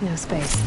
No space.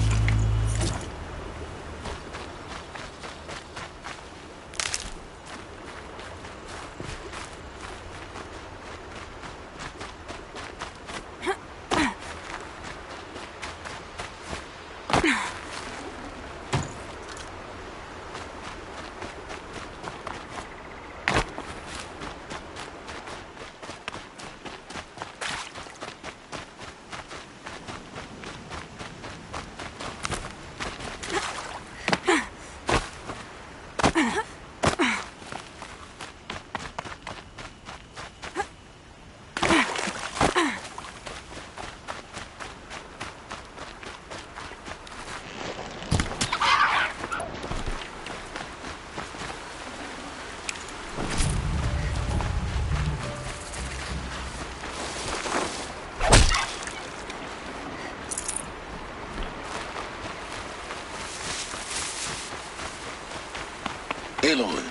Aloy,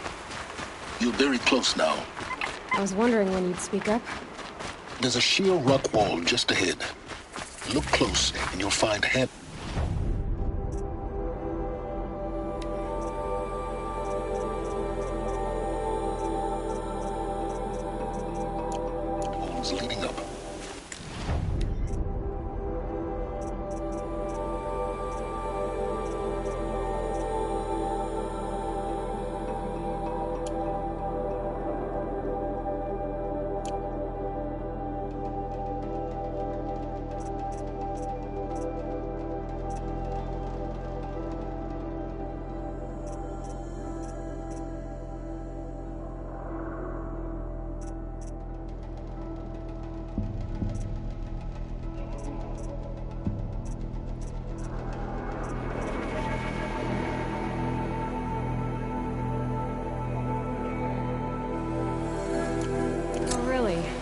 you're very close now. I was wondering when you'd speak up. There's a sheer rock wall just ahead. Look close and you'll find hand... holes leading up.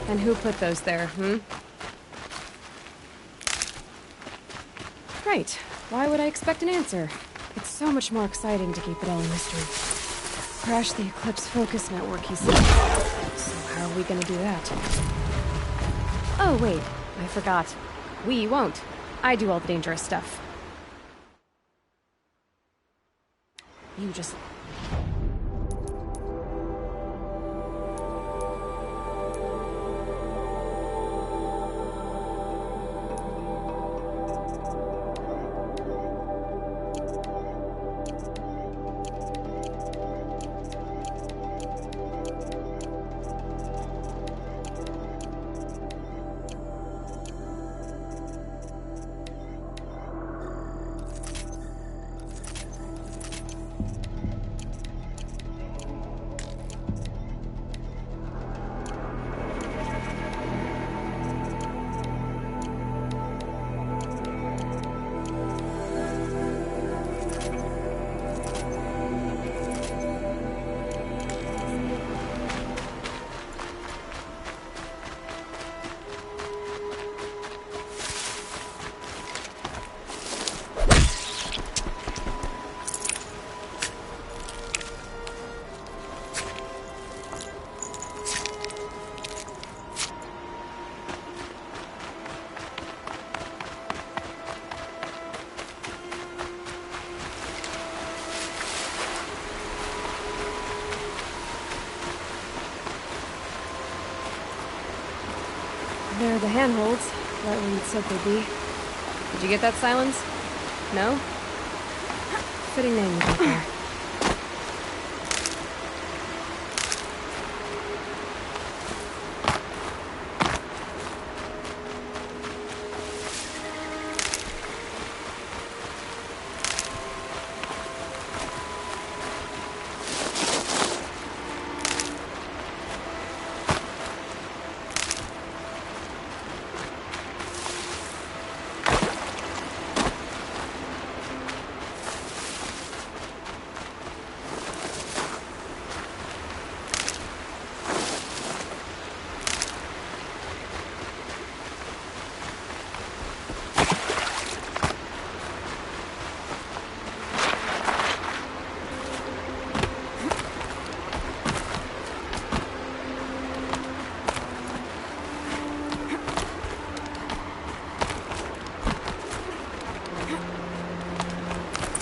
And who put those there, Right. Why would I expect an answer? It's so much more exciting to keep it all a mystery. Crash the Eclipse focus network, he said. So how are we gonna do that? Oh, wait. I forgot. We won't. I do all the dangerous stuff. You just... There are the handholds, right where you'd said they'd be. Did you get that, Silence? No? Fitting name you got there.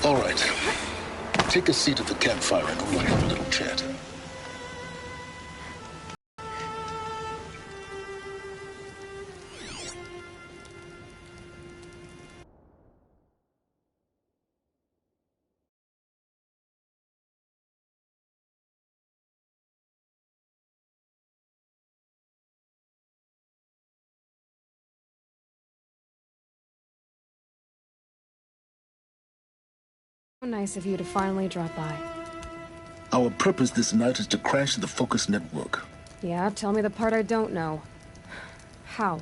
All right. Take a seat at the campfire and we'll have a little chat. So nice of you to finally drop by. Our purpose this night is to crash the Focus network. Yeah, tell me the part I don't know. How?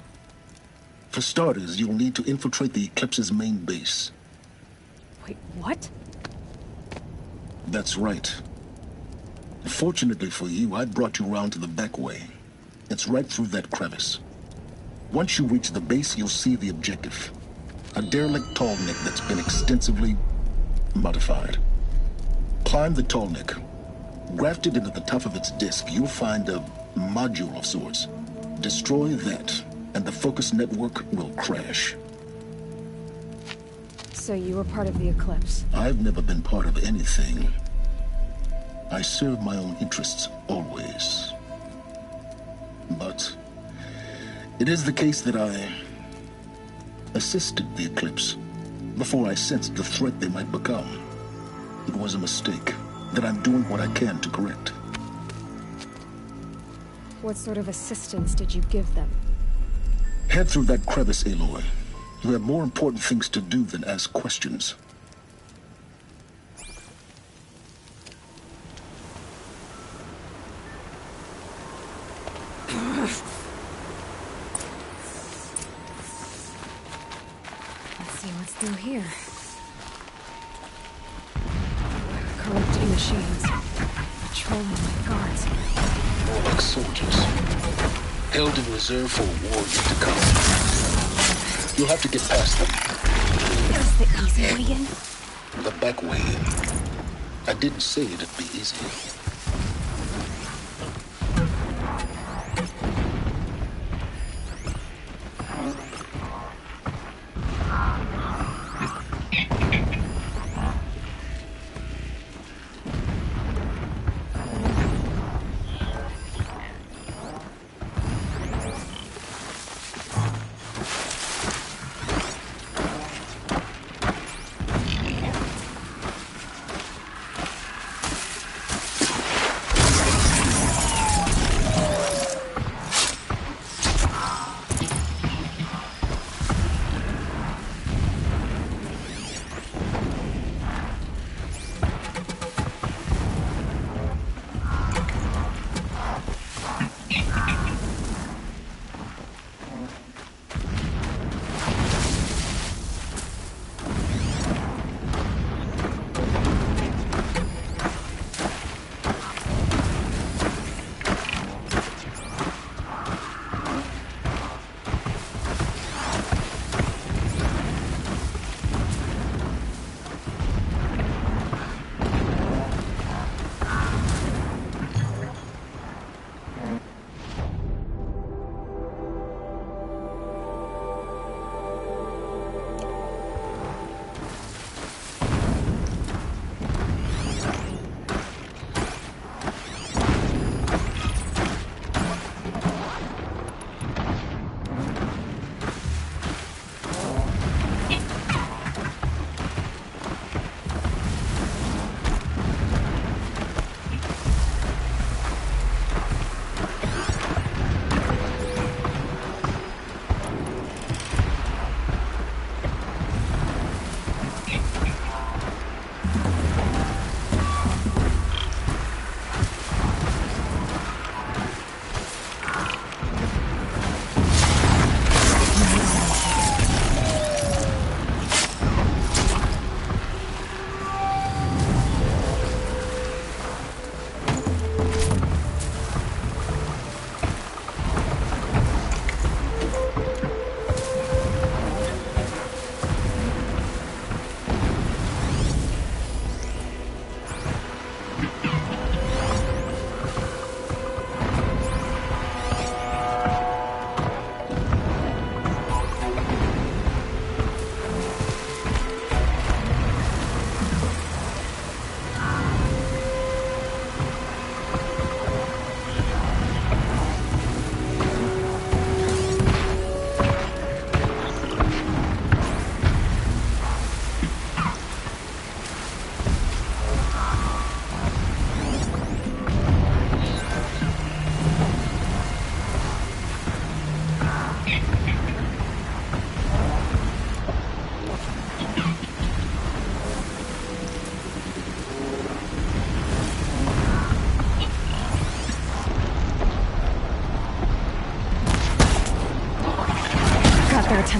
For starters, you'll need to infiltrate the Eclipse's main base. Wait, what? That's right. Fortunately for you, I brought you round to the back way. It's right through that crevice. Once you reach the base, you'll see the objective. A derelict tall neck that's been extensively modified. Climb the tall neck. Grafted into the top of its disk, you'll find a module of sorts. Destroy that, and the Focus network will crash. So you were part of the Eclipse? I've never been part of anything. I serve my own interests, always. But it is the case that I assisted the Eclipse before I sensed the threat they might become. It was a mistake that I'm doing what I can to correct. What sort of assistance did you give them? Head through that crevice, Aloy. You have more important things to do than ask questions. Let's see what's through here. Corrupted machines. Patrolling like guards. More like soldiers. Held in reserve for a war yet to come. You'll have to get past them. There's the easy way in. The back way in. I didn't say it'd be easy.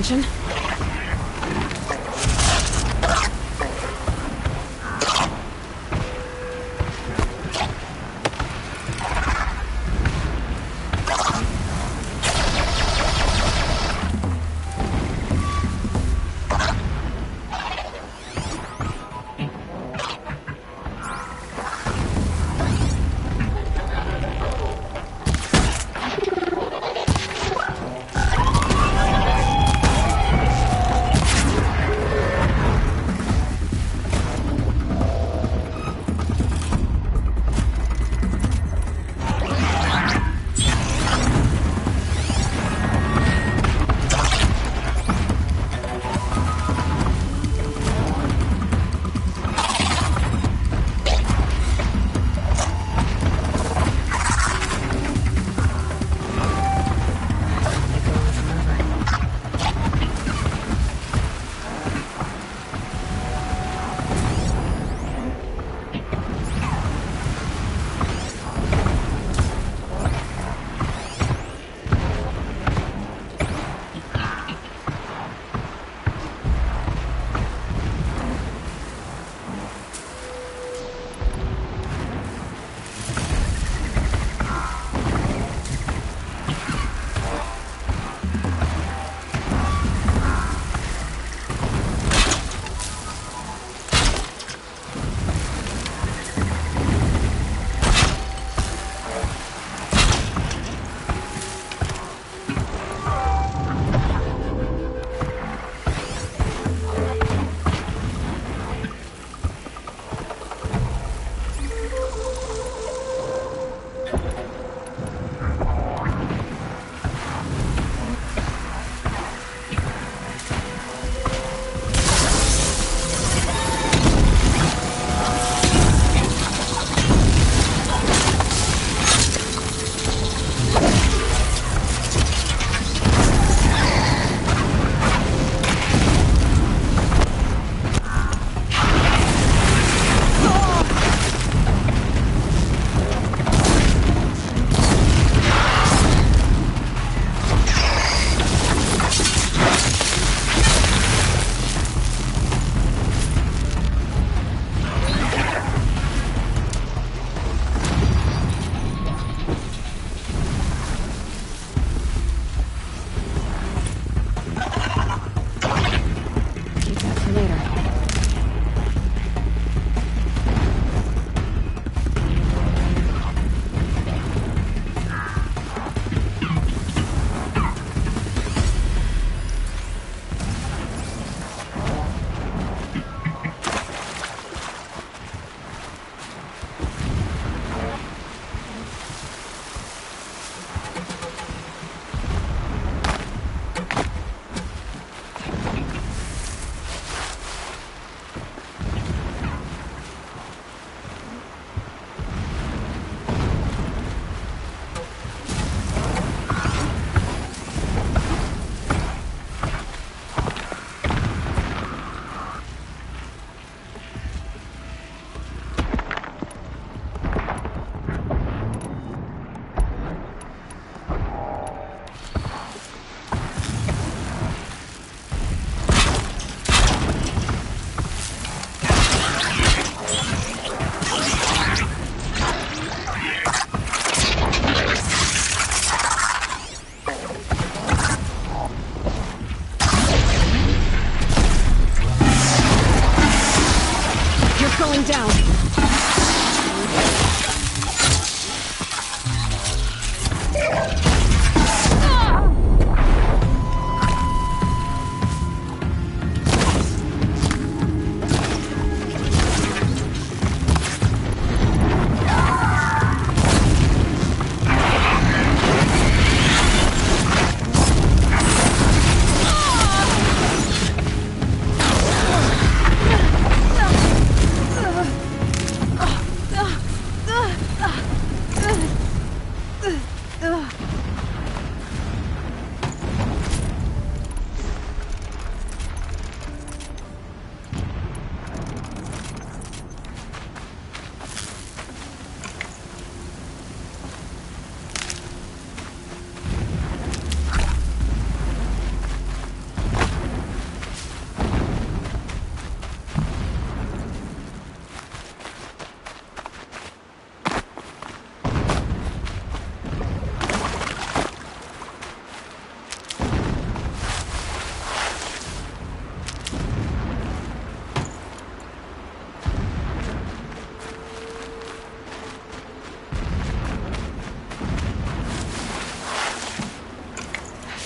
attention.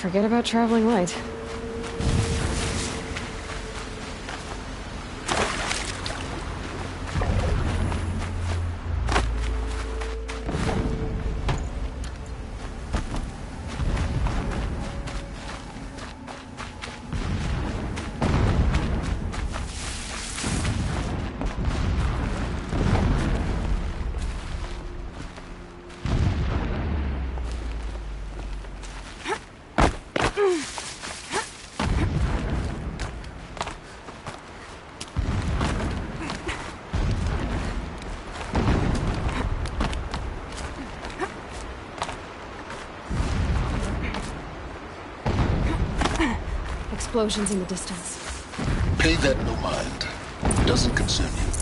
Forget about traveling light. Explosions in the distance. Pay that no mind. Doesn't concern you.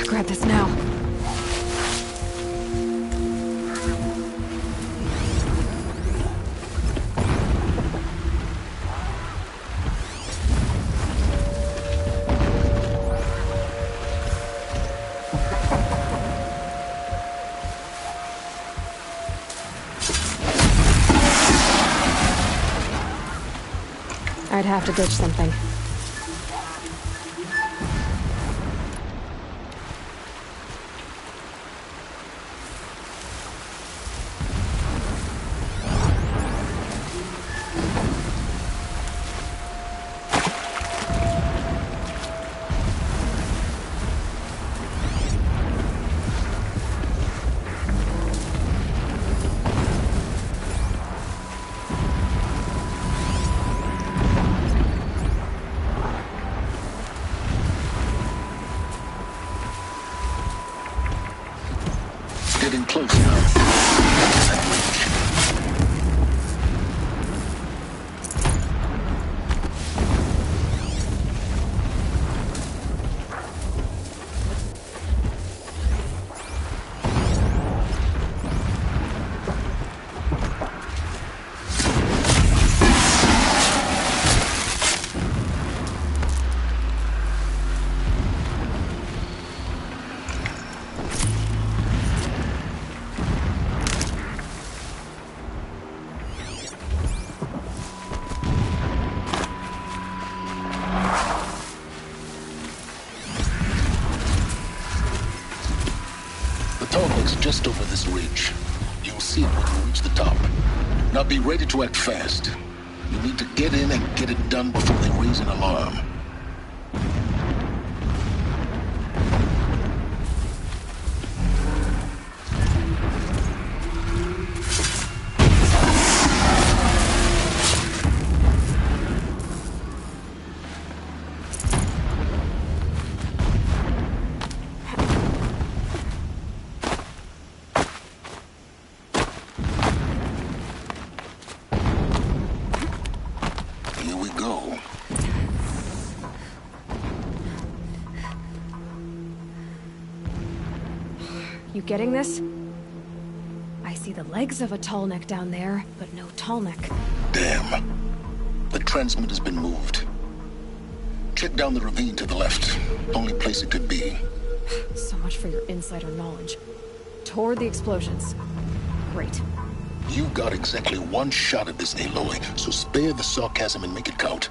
Grab this now. I'd have to ditch something. Now be ready to act fast. You need to get in and get it done before they raise an alarm. Here we go. You getting this? I see the legs of a tall neck down there, but no tall neck. Damn. The transmitter's been moved. Check down the ravine to the left. Only place it could be. So much for your insider knowledge. Toward the explosions. Great. You got exactly one shot at this, Aloy, so spare the sarcasm and make it count.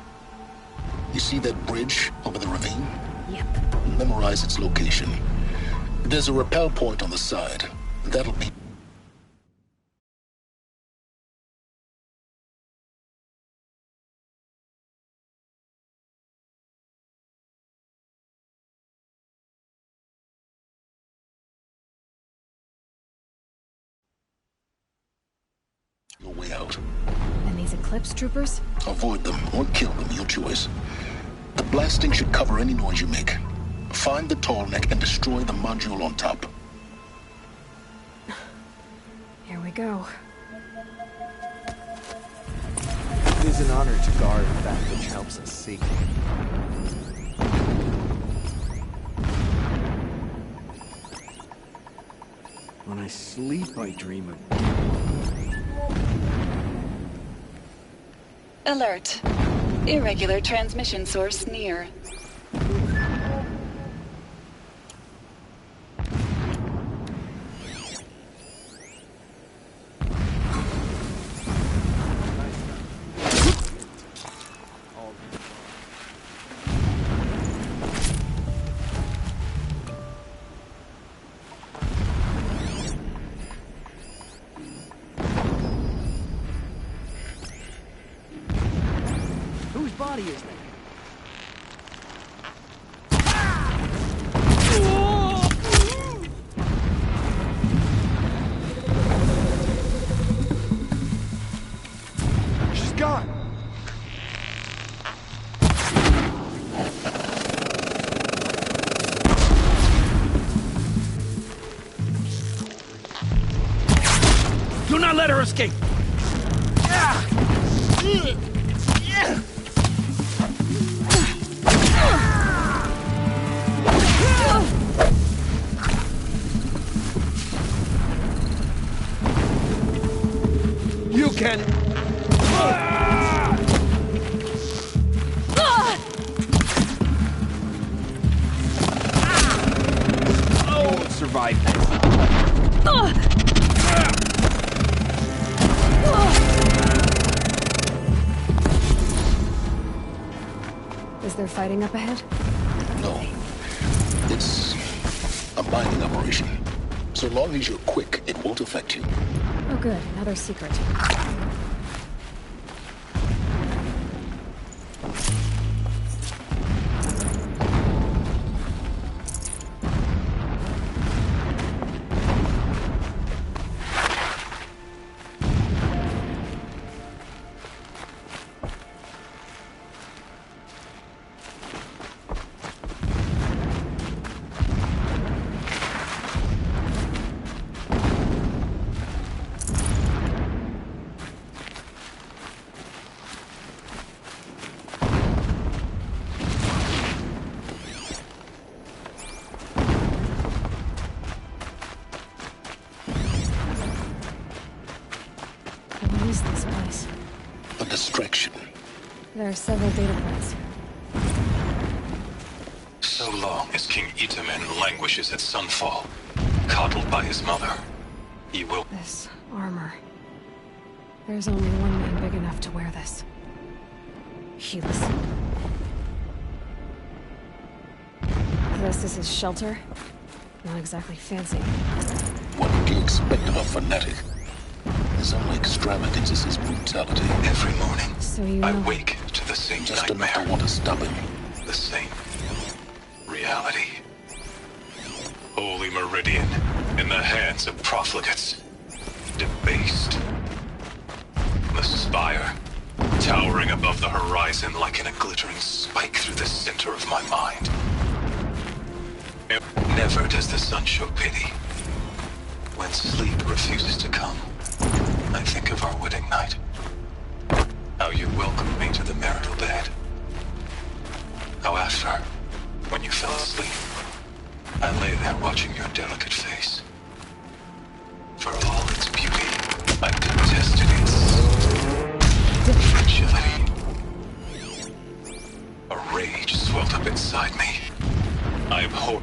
You see that bridge over the ravine? Yep. Memorize its location. There's a rappel point on the side. That'll be your way out. And these Eclipse troopers? Avoid them or kill them, your choice. The blasting should cover any noise you make. Find the tall neck and destroy the module on top. Here we go. It is an honor to guard that which helps us seek. When I sleep, I dream of... Alert. Irregular transmission source near. Whose body is that? She's gone! Do not let her escape! You can... You won't survive this. Is there fighting up ahead? No. It's a mining operation. So long as you're quick, it won't affect you. Oh good, another secret. What is this place? A distraction. There are several data points. So long as King Itamen languishes at Sunfall, coddled by his mother, he will... This armor. There's only one man big enough to wear this. Helis. This is his shelter. Not exactly fancy. What would you expect of a fanatic? His only extravagance is his brutality. Every morning, So you I know. wake to the same Just nightmare. enough to want to stop him. The same reality. Holy Meridian in the hands of profligates. Debased. The spire, towering above the horizon like in a glittering spike through the center of my mind. Never does the sun show pity. When sleep refuses to come, I think of our wedding night. How you welcomed me to the marital bed. How after, when you fell asleep, I lay there watching your delicate face. For all its beauty, I detested its fragility. A rage swelled up inside me. I abhor.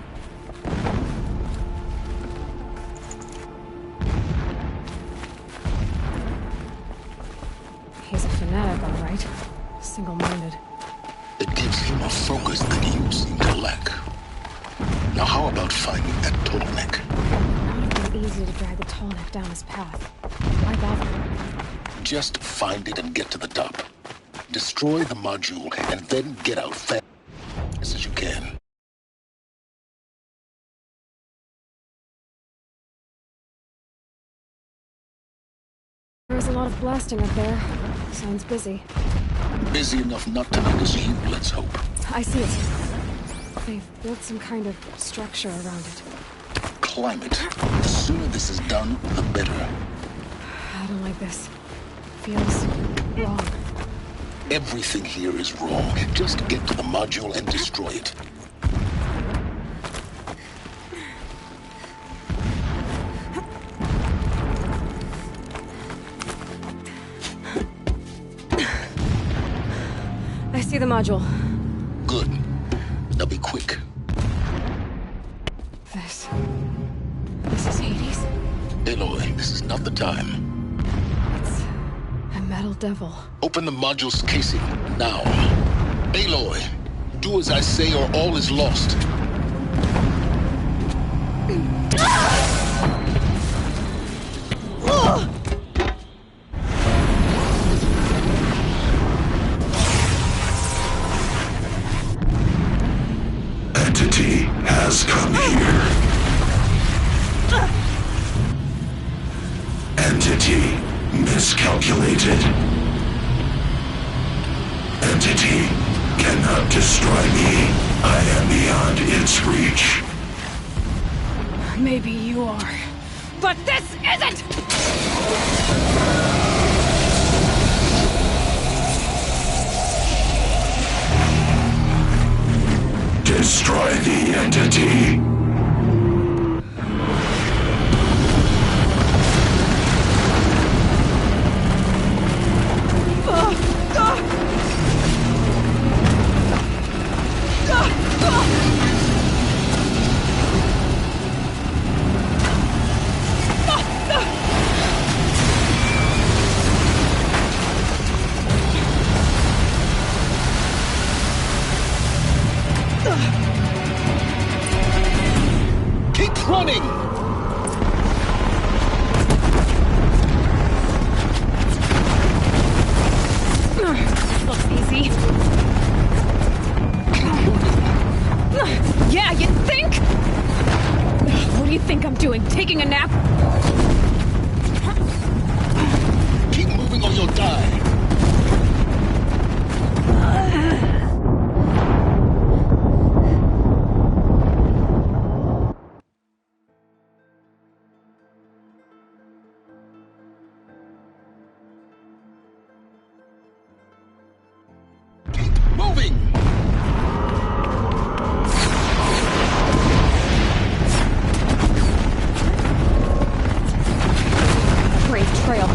He's a fanatic, all right. Single-minded. It gives him a focus that you seem to lack. Now how about finding that turtleneck? It would have been easy to drag the tall neck down his path. Why bother? Just find it and get to the top. Destroy the module and then get out fast as you can. There's a lot of blasting up there. Sounds busy. Busy enough not to notice you, let's hope. I see it. They've built some kind of structure around it. Climate. The sooner this is done, the better. I don't like this. Feels wrong. Everything here is wrong. Just get to the module and destroy it. I see the module. Good. Now be quick. This is Hades? Aloy, this is not the time. It's a metal devil. Open the module's casing, now. Aloy, do as I say or all is lost. Entity has come here. Entity miscalculated. Entity cannot destroy me. I am beyond its reach. Maybe you are. But this isn't! Destroy the entity. Keep running! Looks easy. Yeah, you think? What do you think I'm doing? Taking a nap? Keep moving or you'll die. Keep moving! Brave trail.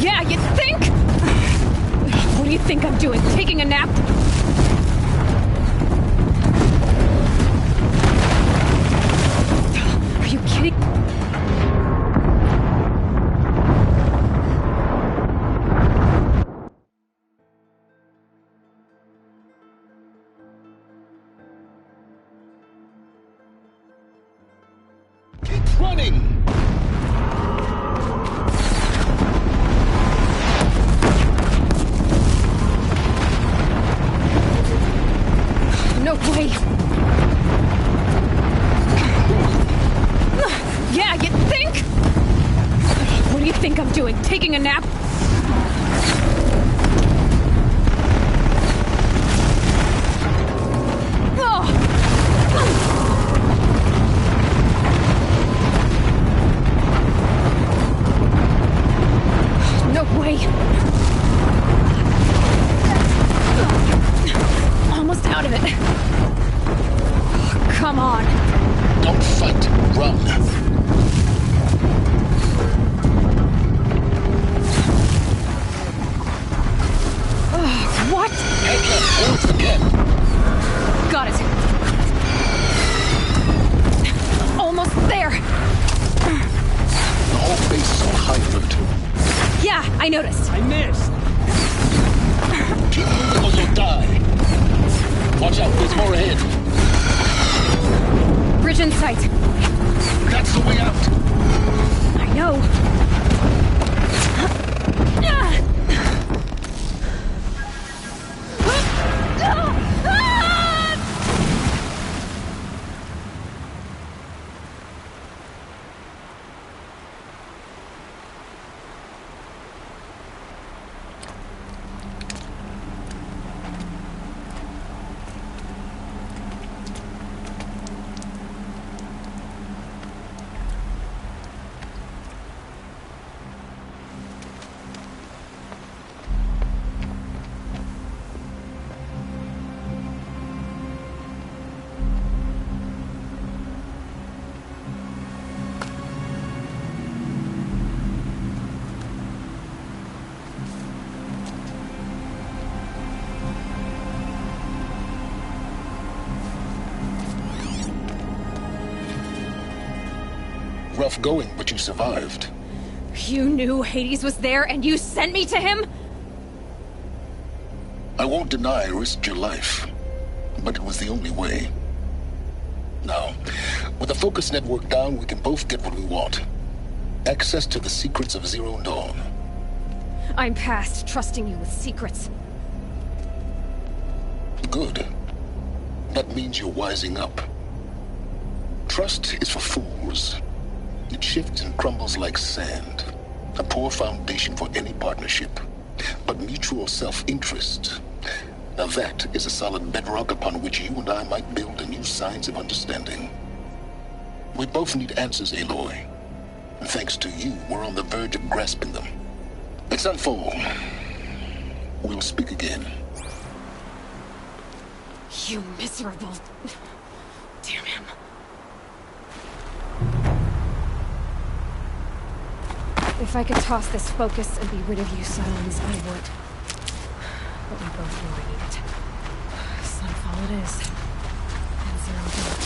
Yeah, you think? What do you think I'm doing? Taking a nap? Are you kidding? think I'm doing? Taking a nap? No way. Almost out of it. Come on. Don't fight. Run. What? Head left, once again. Got it. Almost there. The whole base is on high alert. Yeah, I noticed. I missed. Keep moving or you'll die. Watch out, there's more ahead. Bridge in sight. That's the way out. I know. Rough going, but you survived. You knew Hades was there and you sent me to him? I won't deny I risked your life, but it was the only way. Now, with the focus network down, we can both get what we want. Access to the secrets of Zero Dawn. I'm past trusting you with secrets. Good. That means you're wising up. Trust is for fools. It shifts and crumbles like sand. A poor foundation for any partnership. But mutual self-interest, now that is a solid bedrock upon which you and I might build a new science of understanding. We both need answers, Aloy. And thanks to you, we're on the verge of grasping them. Let's unfold. We'll speak again. You miserable... Damn him. If I could toss this focus and be rid of you, Silence, I would. But we both know I need it. Sunfall it is. And Zero Dawn.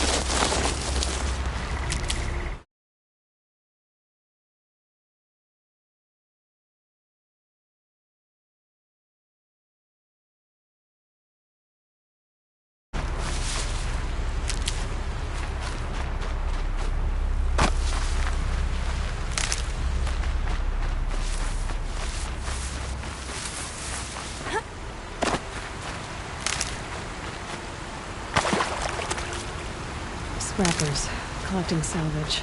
Scrappers, collecting salvage.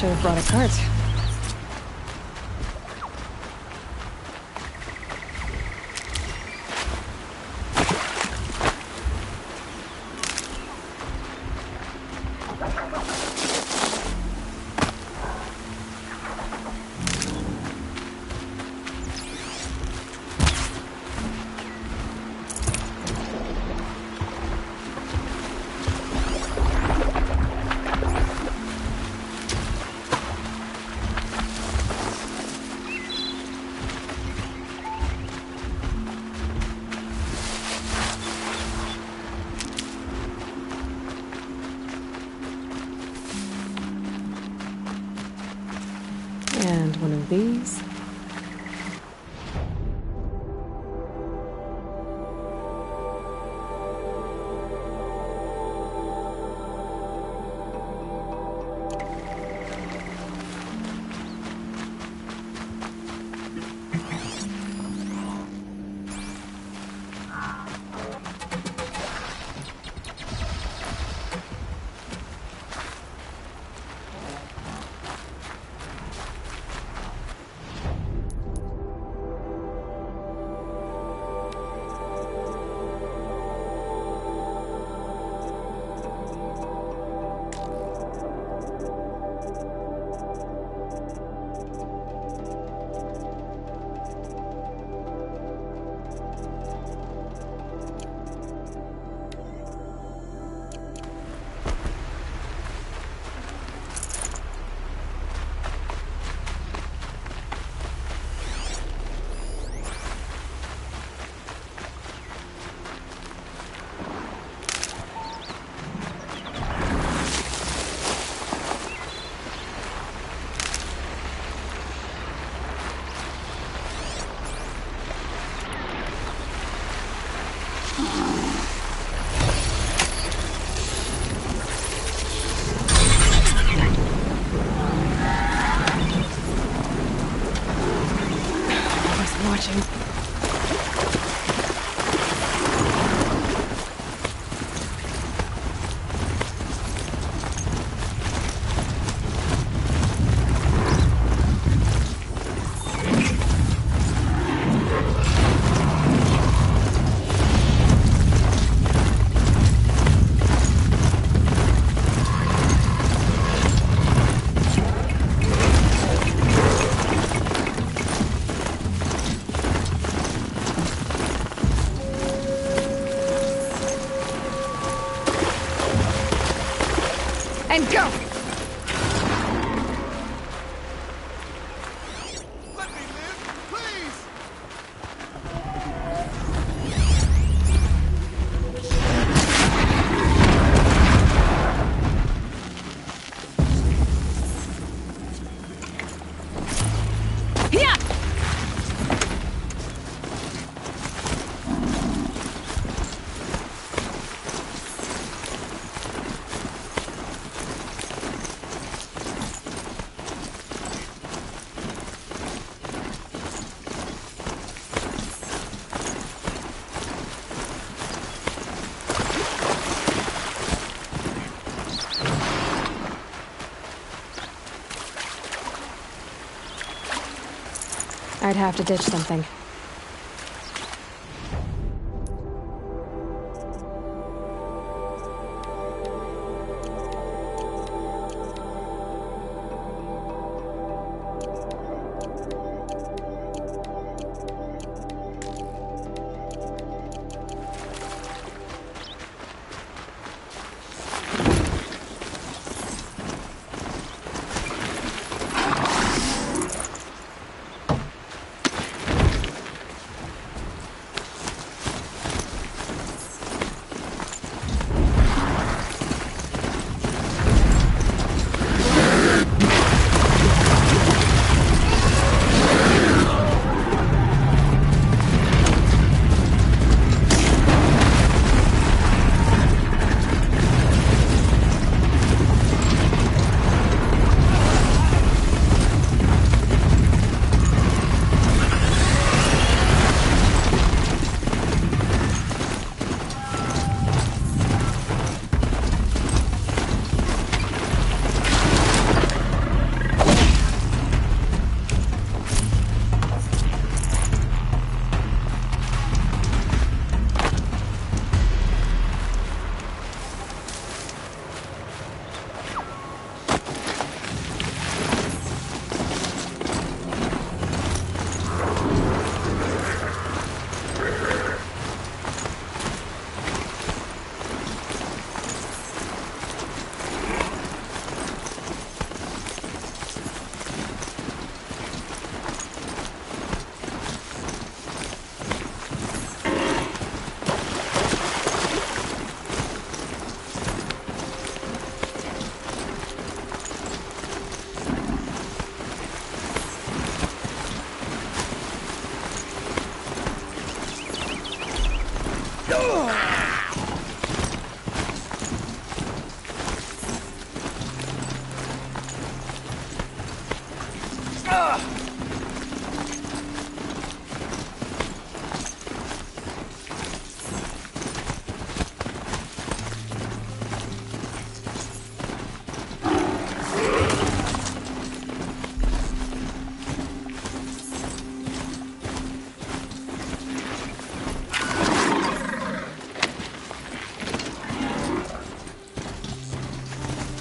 should have brought a cart. And one of these. Watching. And go! Let me live, please! Yeah! I'd have to ditch something.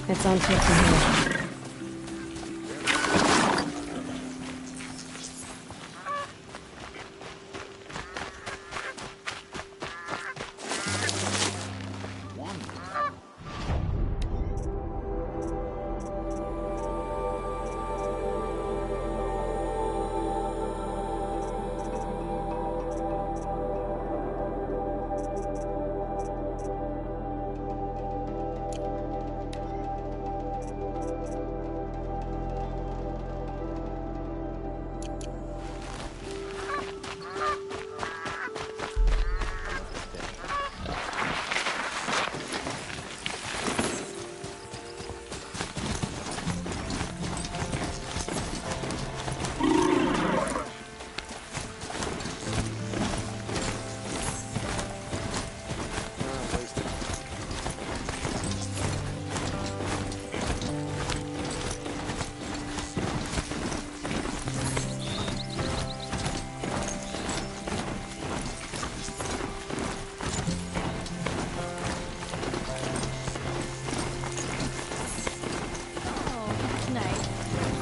It's on foot from here.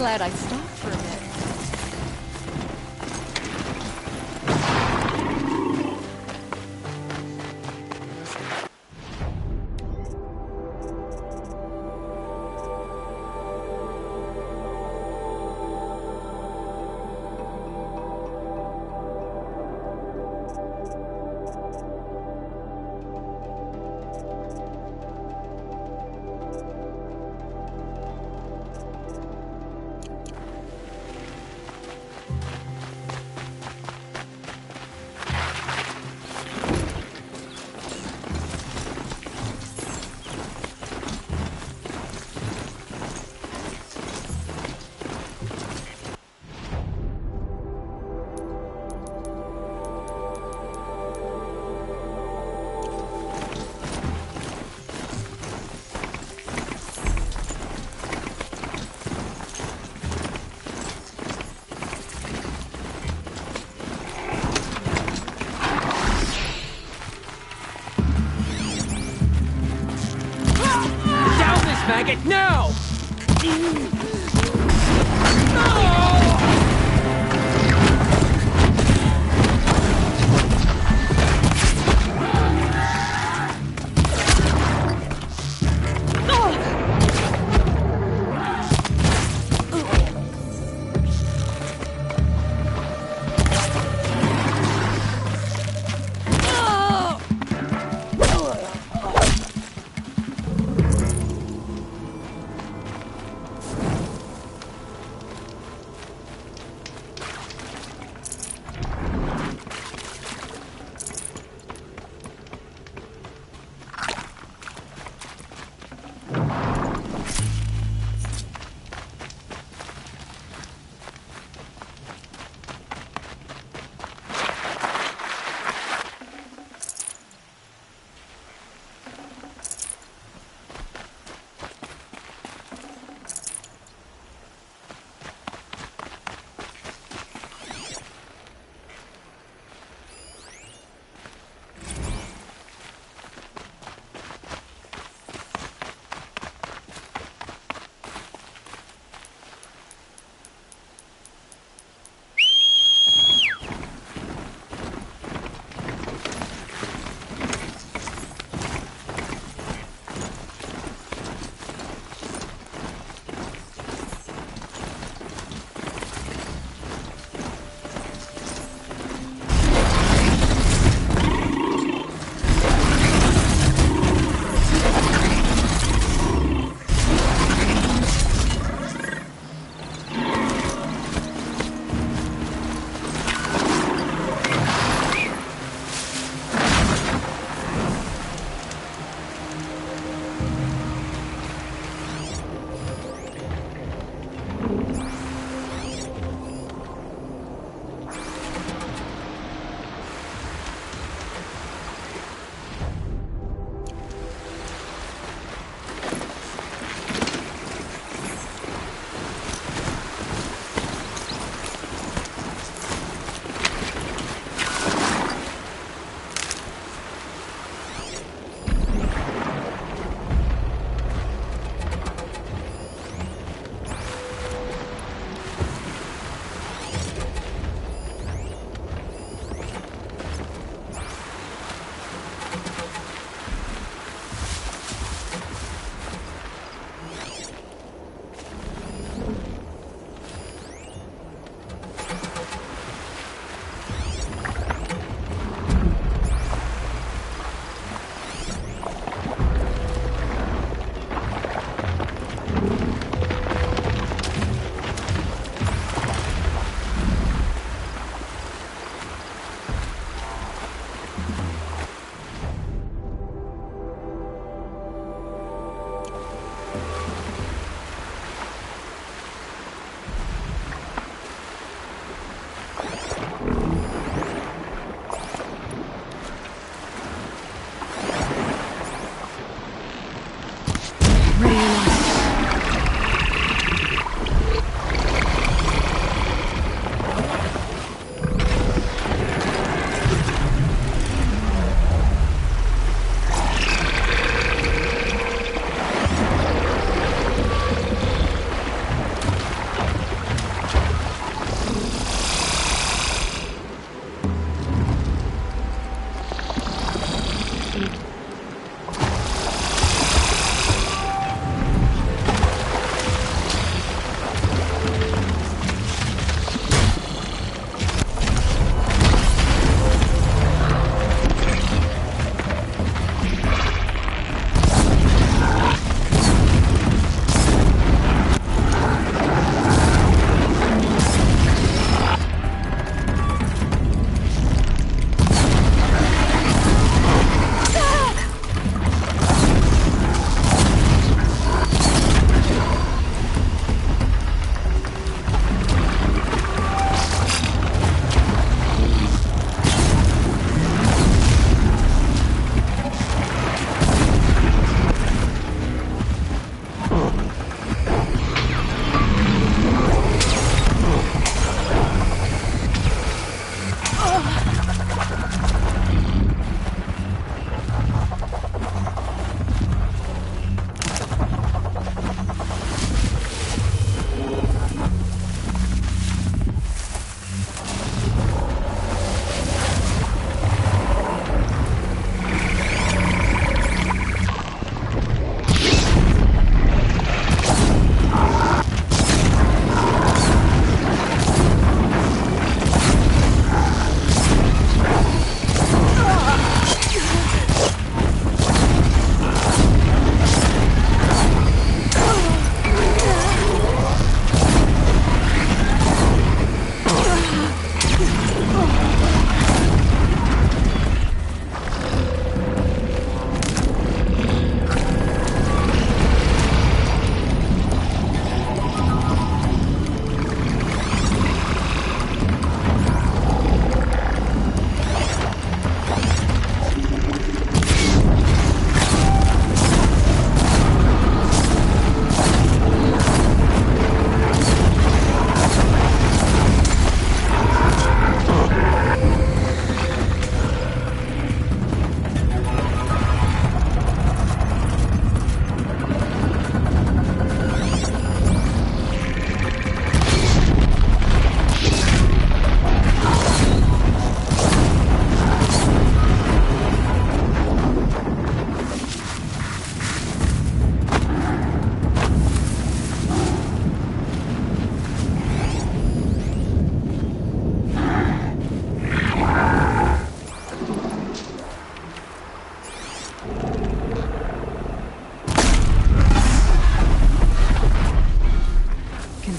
Glad I stopped for a minute. Maggot, now!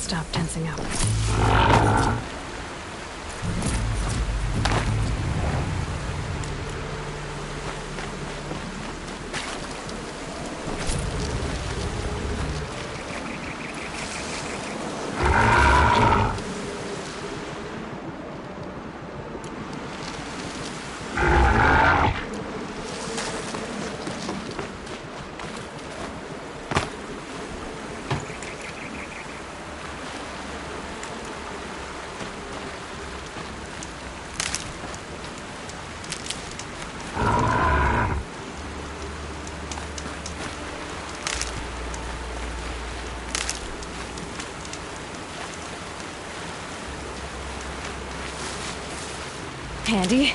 stop tensing up. Handy.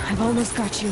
I've almost got you.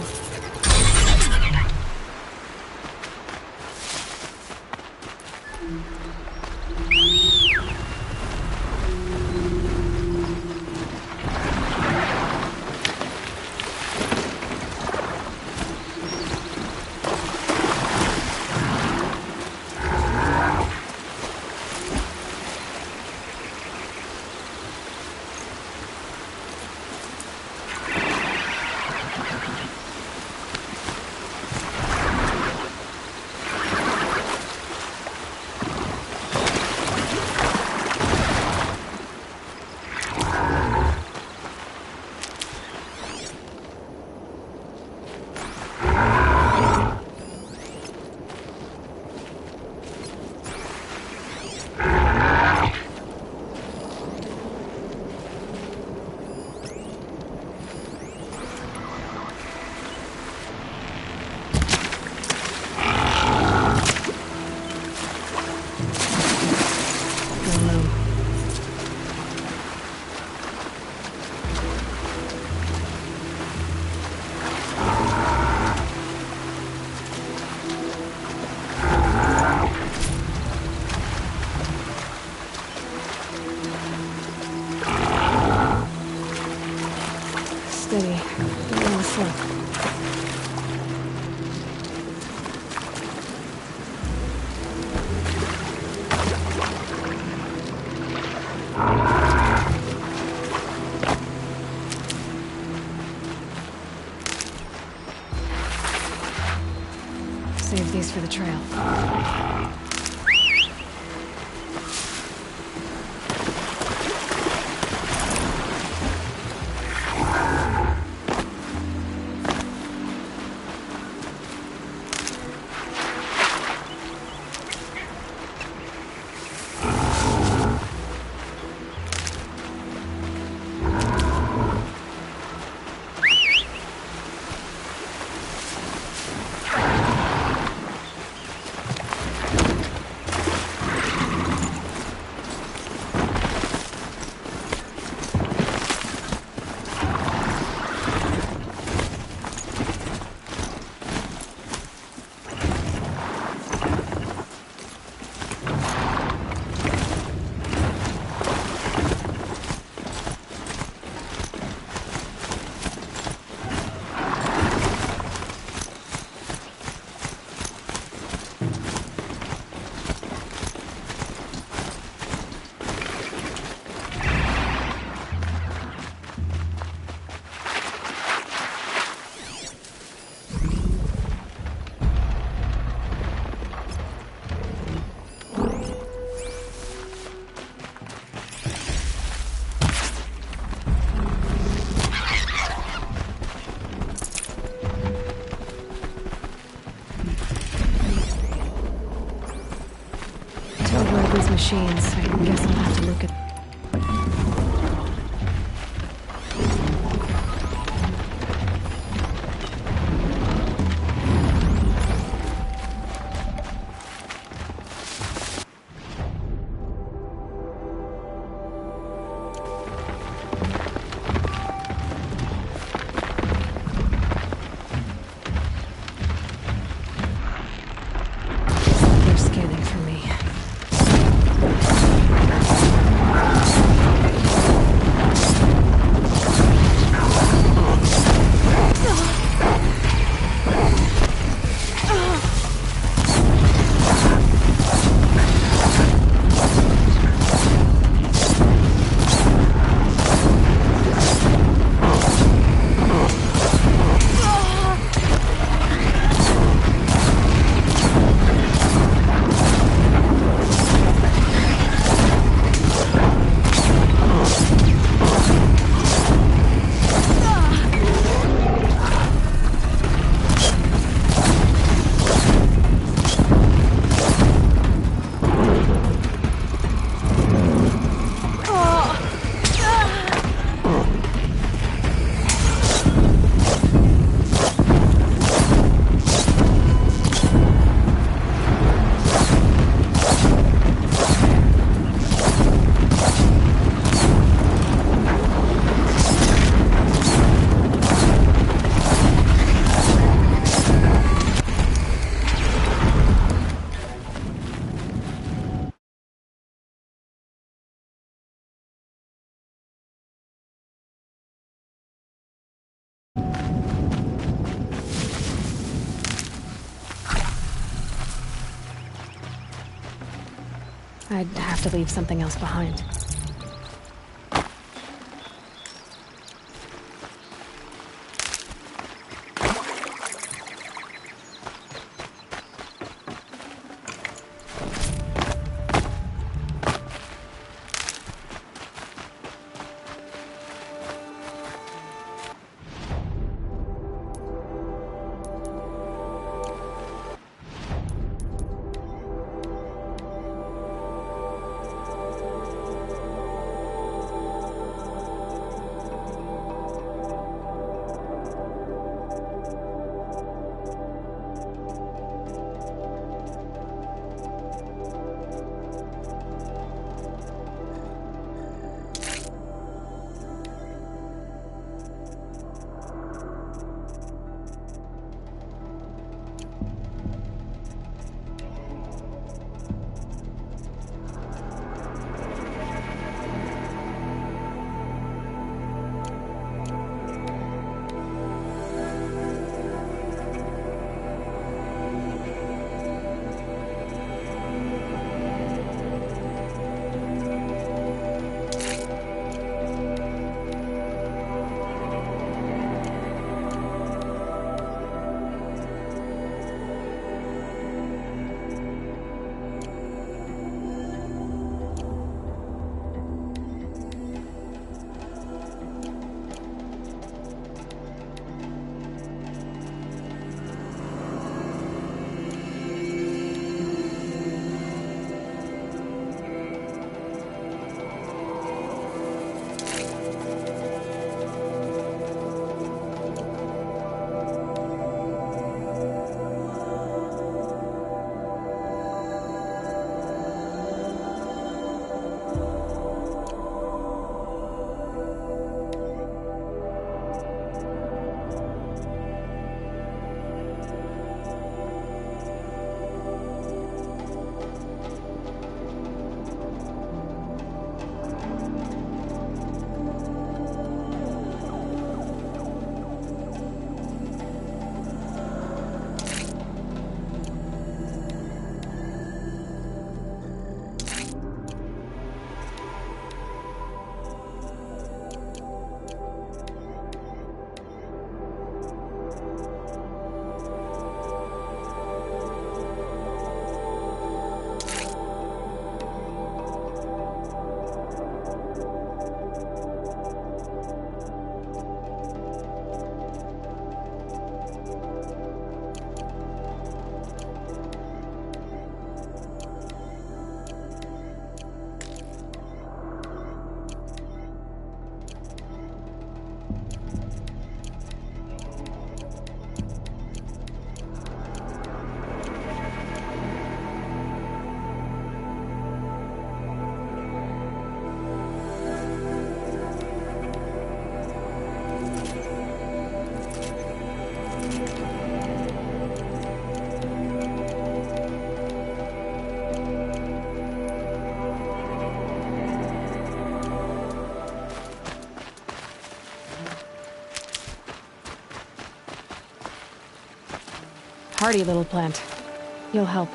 Steady. Don't want to slip. Save these for the trail. These machines, I guess I'll have to look at... I'd have to leave something else behind. Hardy little plant. You'll help.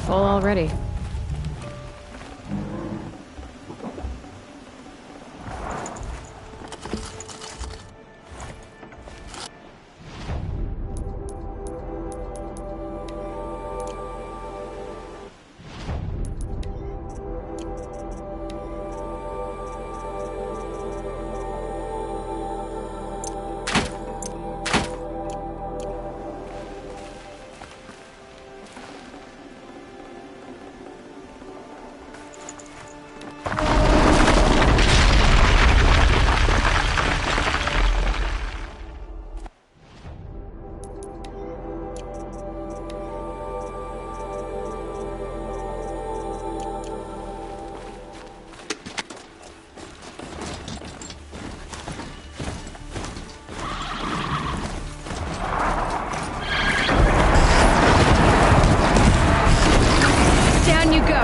Full already. Down you go!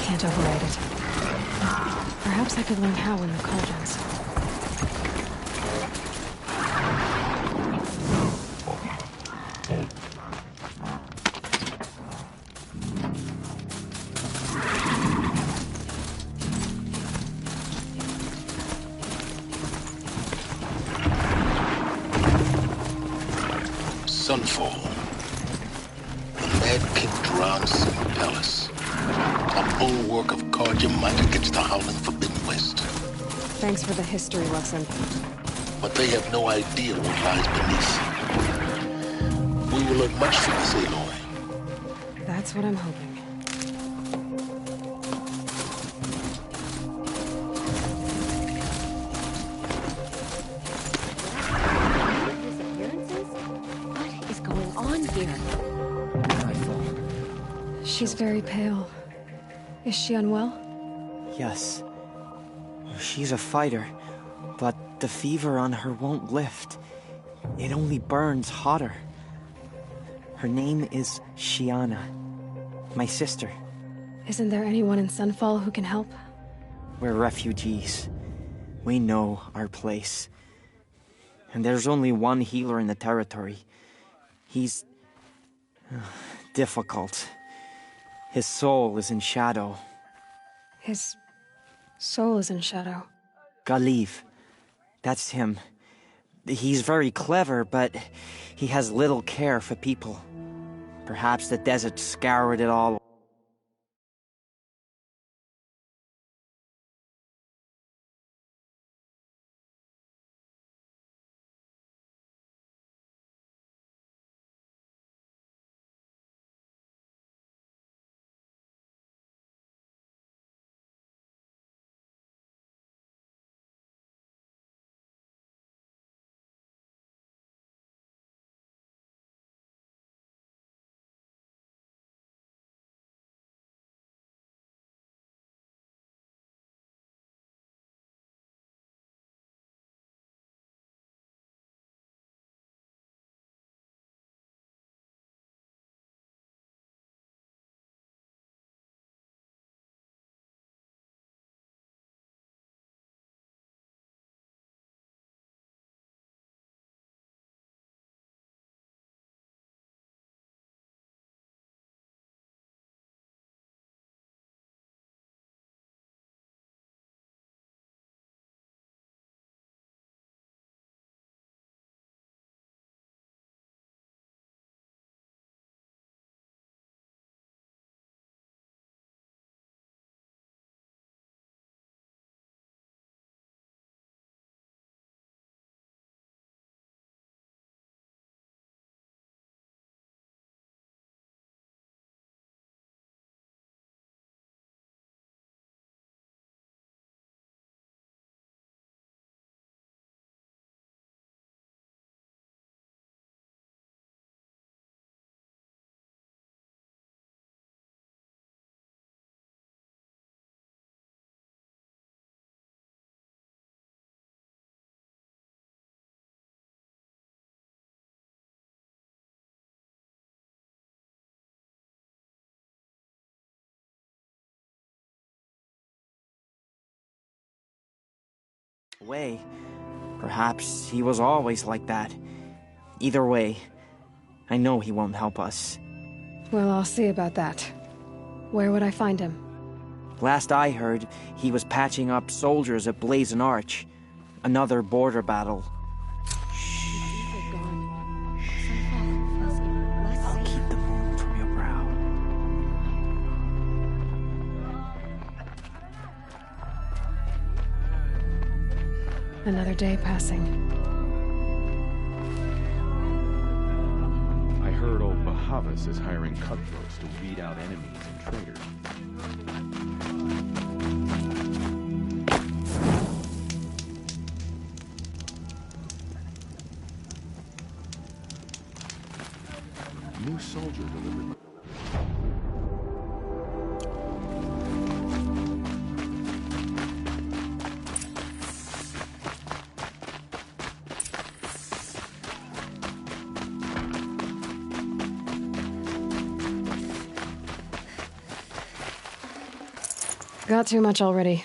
Can't override it. Perhaps I could learn how in the cauldrons. Sunfall. The Mad King drowns in the palace. A bulwark of guard your might against the howling Forbidden West. Thanks for the history lesson. But they have no idea what lies beneath. We will learn much from this Aloy. That's what I'm hoping. What is going on here? She's very pale. Is she unwell? Yes. She's a fighter, but the fever on her won't lift. It only burns hotter. Her name is Shiana, my sister. Isn't there anyone in Sunfall who can help? We're refugees. We know our place. And there's only one healer in the territory. He's... difficult. His soul is in shadow. His soul is in shadow. Galiv. That's him. He's very clever, but he has little care for people. Perhaps the desert scoured it all. Way. Perhaps he was always like that. Either way, I know he won't help us. Well, I'll see about that. Where would I find him? Last I heard, he was patching up soldiers at Blazon Arch. Another border battle. I'll keep the moon from your brow. Another day passing. I heard old Bahavas is hiring cutthroats to weed out enemies and traitors. New soldier delivered. Got too much already.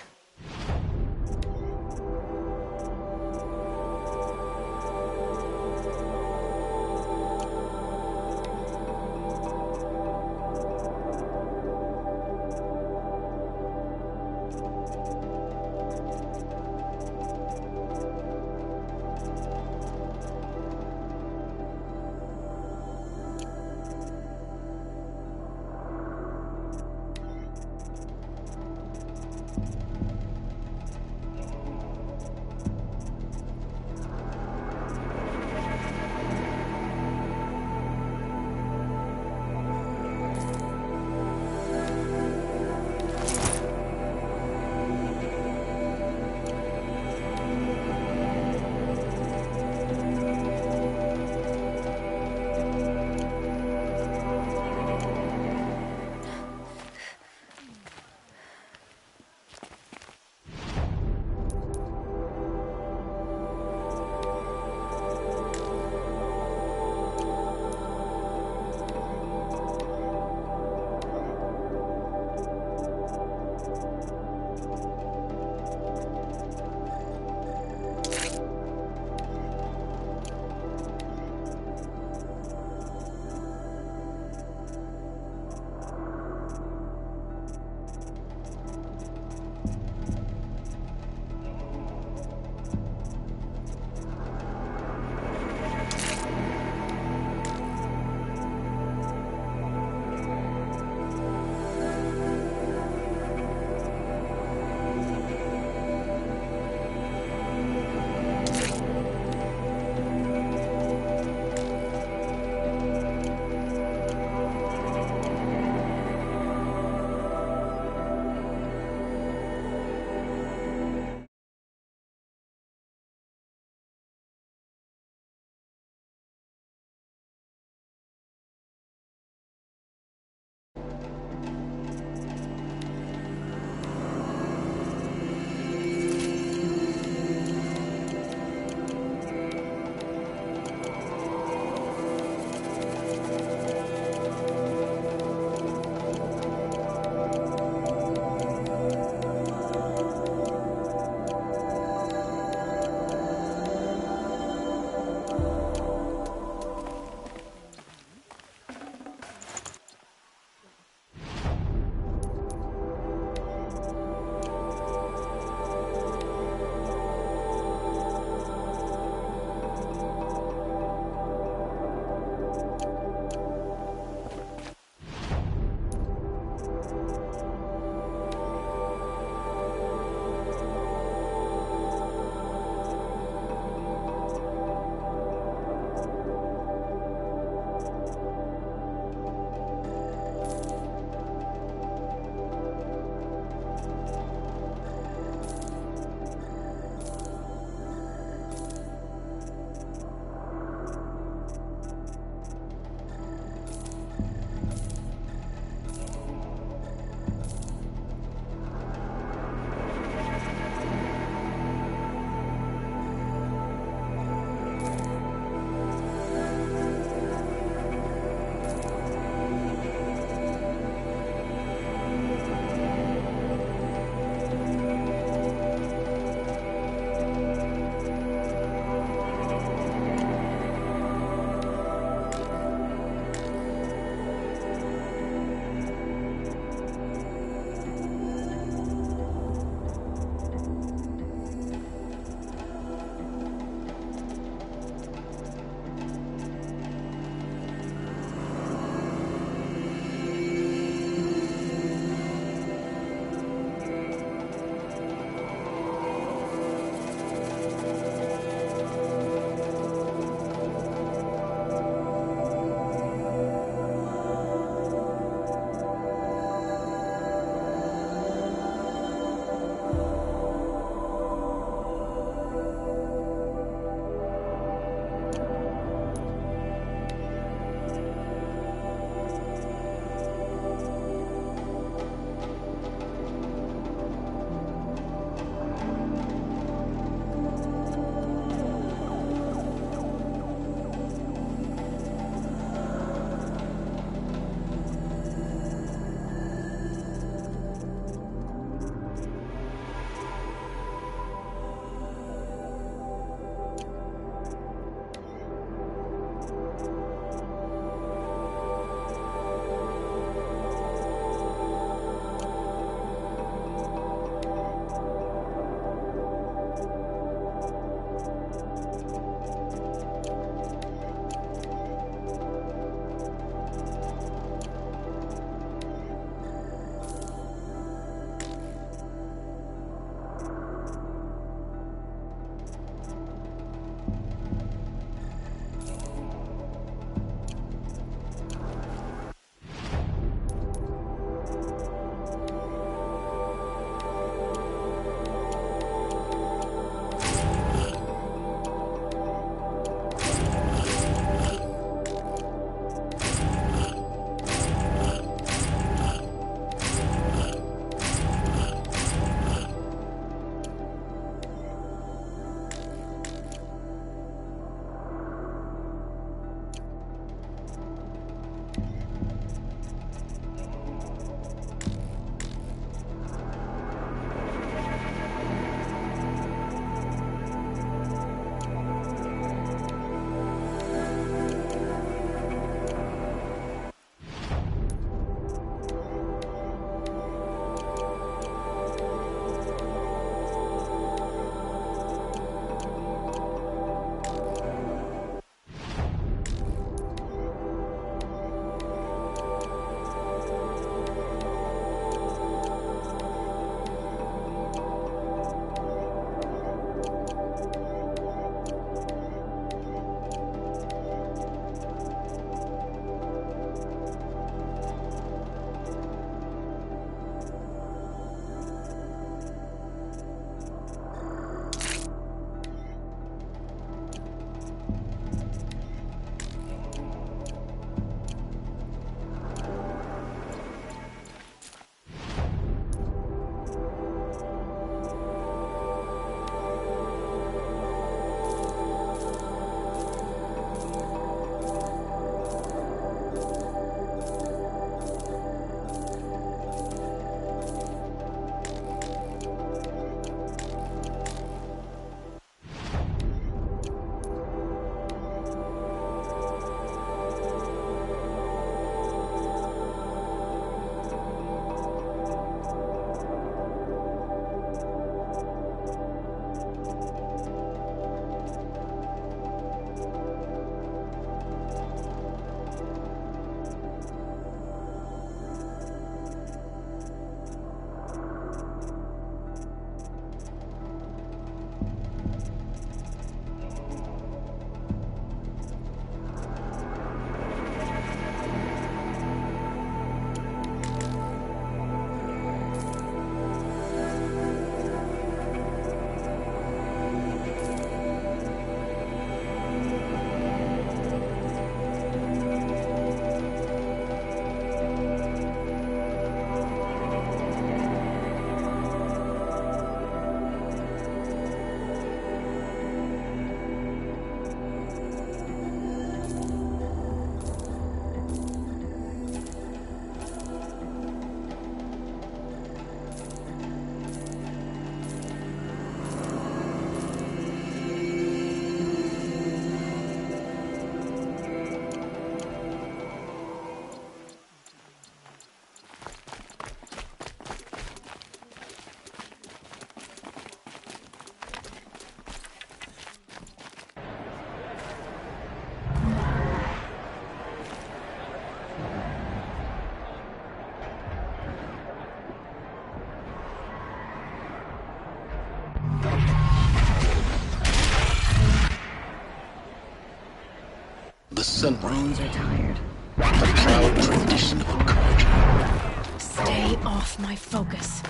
Sunbrain, Bones are tired. the proud tradition of encouragement. Stay off my focus.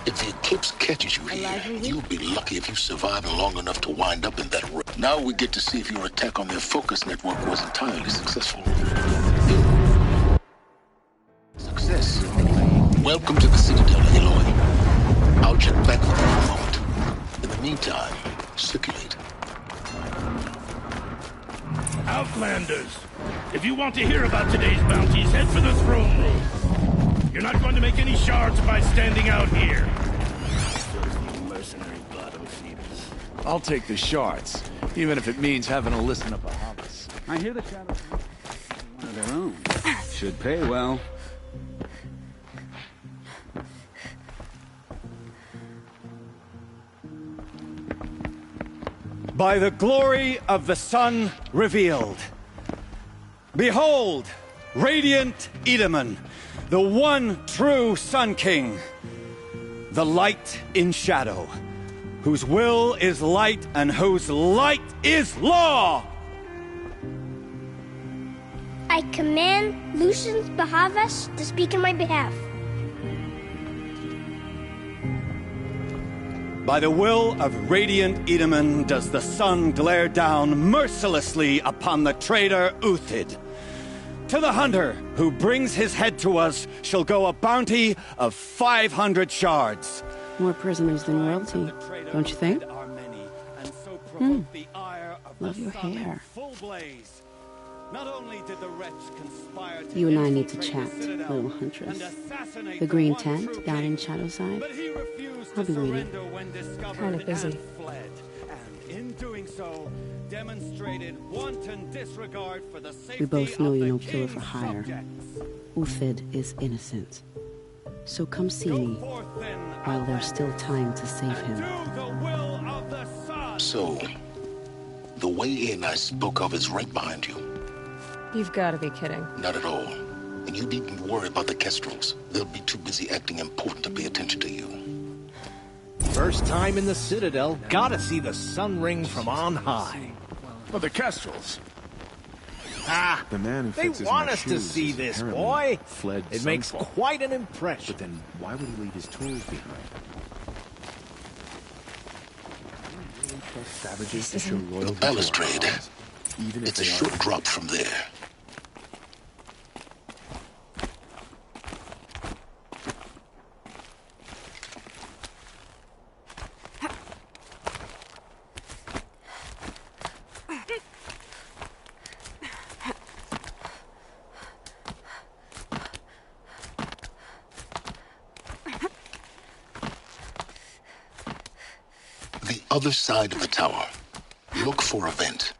If the eclipse catches you here, you'll be lucky if you survive long enough to wind up in that room. Now we get to see if your attack on their focus network was entirely successful. Success. Welcome to the Citadel, Aloy. I'll check back with you in a moment. In the meantime, circulate. Outlanders, if you want to hear about today's bounties, head for the throne room. You're not going to make any shards by standing out here. Filthy mercenary bottom feeders. I'll take the shards, even if it means having to listen to Bahavas. I hear the shadows one of their own. Should pay well. By the glory of the sun revealed. Behold, radiant Edaman, the one true Sun King, the light in shadow, whose will is light and whose light is law! I command Lucius Bahavas to speak in my behalf. By the will of radiant Edaman does the sun glare down mercilessly upon the traitor Uthid. To the hunter who brings his head to us shall go a bounty of 500 shards. More prisoners than royalty, don't you think? Love your hair. Not only did the wretch conspire to You and I need to chat, little huntress. The green tent down in Shadowside. I'll be waiting. Kind of busy. And in doing so, demonstrated wanton disregard for the safety We both know of you're the no killer for king's hire. subjects. Uthid is innocent. So come see me while there's still time to save him. So, the way in I spoke of is right behind you. You've got to be kidding. Not at all. And you needn't worry about the Kestrels. They'll be too busy acting important to pay attention to you. First time in the Citadel, gotta see the sun ring from on high. But the Kestrels. Ah, The man who they fixes want my us to shoes see is this, apparently boy. fled It makes Sunfall. quite an impression. But then, why would he leave his tools behind? Really trust savages to show loyalty The to our balustrade. cause, even if It's a they are short drop from there. The other side of the tower. Look for a vent.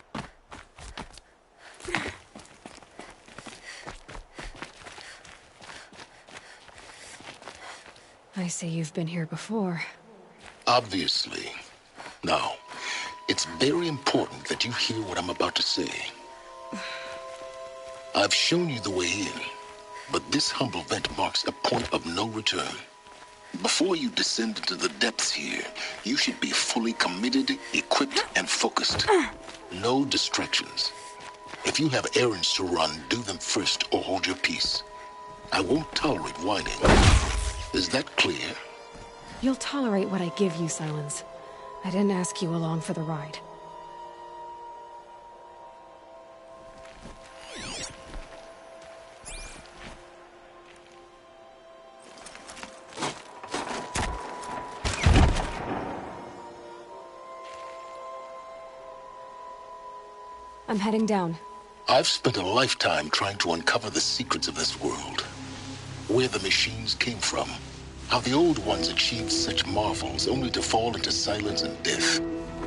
I see you've been here before. Obviously. Now, it's very important that you hear what I'm about to say. I've shown you the way in, but this humble vent marks a point of no return. Before you descend into the depths here, you should be fully committed, equipped, and focused. No distractions. If you have errands to run, do them first or hold your peace. I won't tolerate whining. Is that clear? You'll tolerate what I give you, Silence. I didn't ask you along for the ride. I'm heading down. I've spent a lifetime trying to uncover the secrets of this world. Where the machines came from. How the old ones achieved such marvels only to fall into silence and death.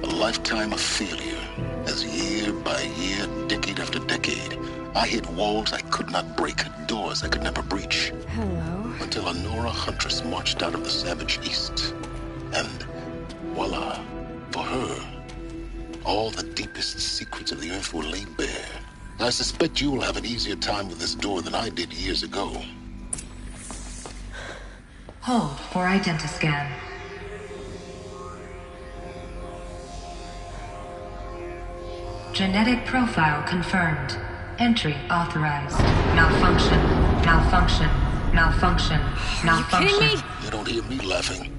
A lifetime of failure. As year by year, decade after decade, I hit walls I could not break, doors I could never breach. Hello. Until a Nora huntress marched out of the savage east. And voila, for her, all the deepest secrets of the earth were laid bare. I suspect you will have an easier time with this door than I did years ago. Hold for identiscan. Genetic profile confirmed. Entry authorized. Malfunction. Malfunction. Malfunction. Malfunction. Are you kidding me? You don't hear me laughing.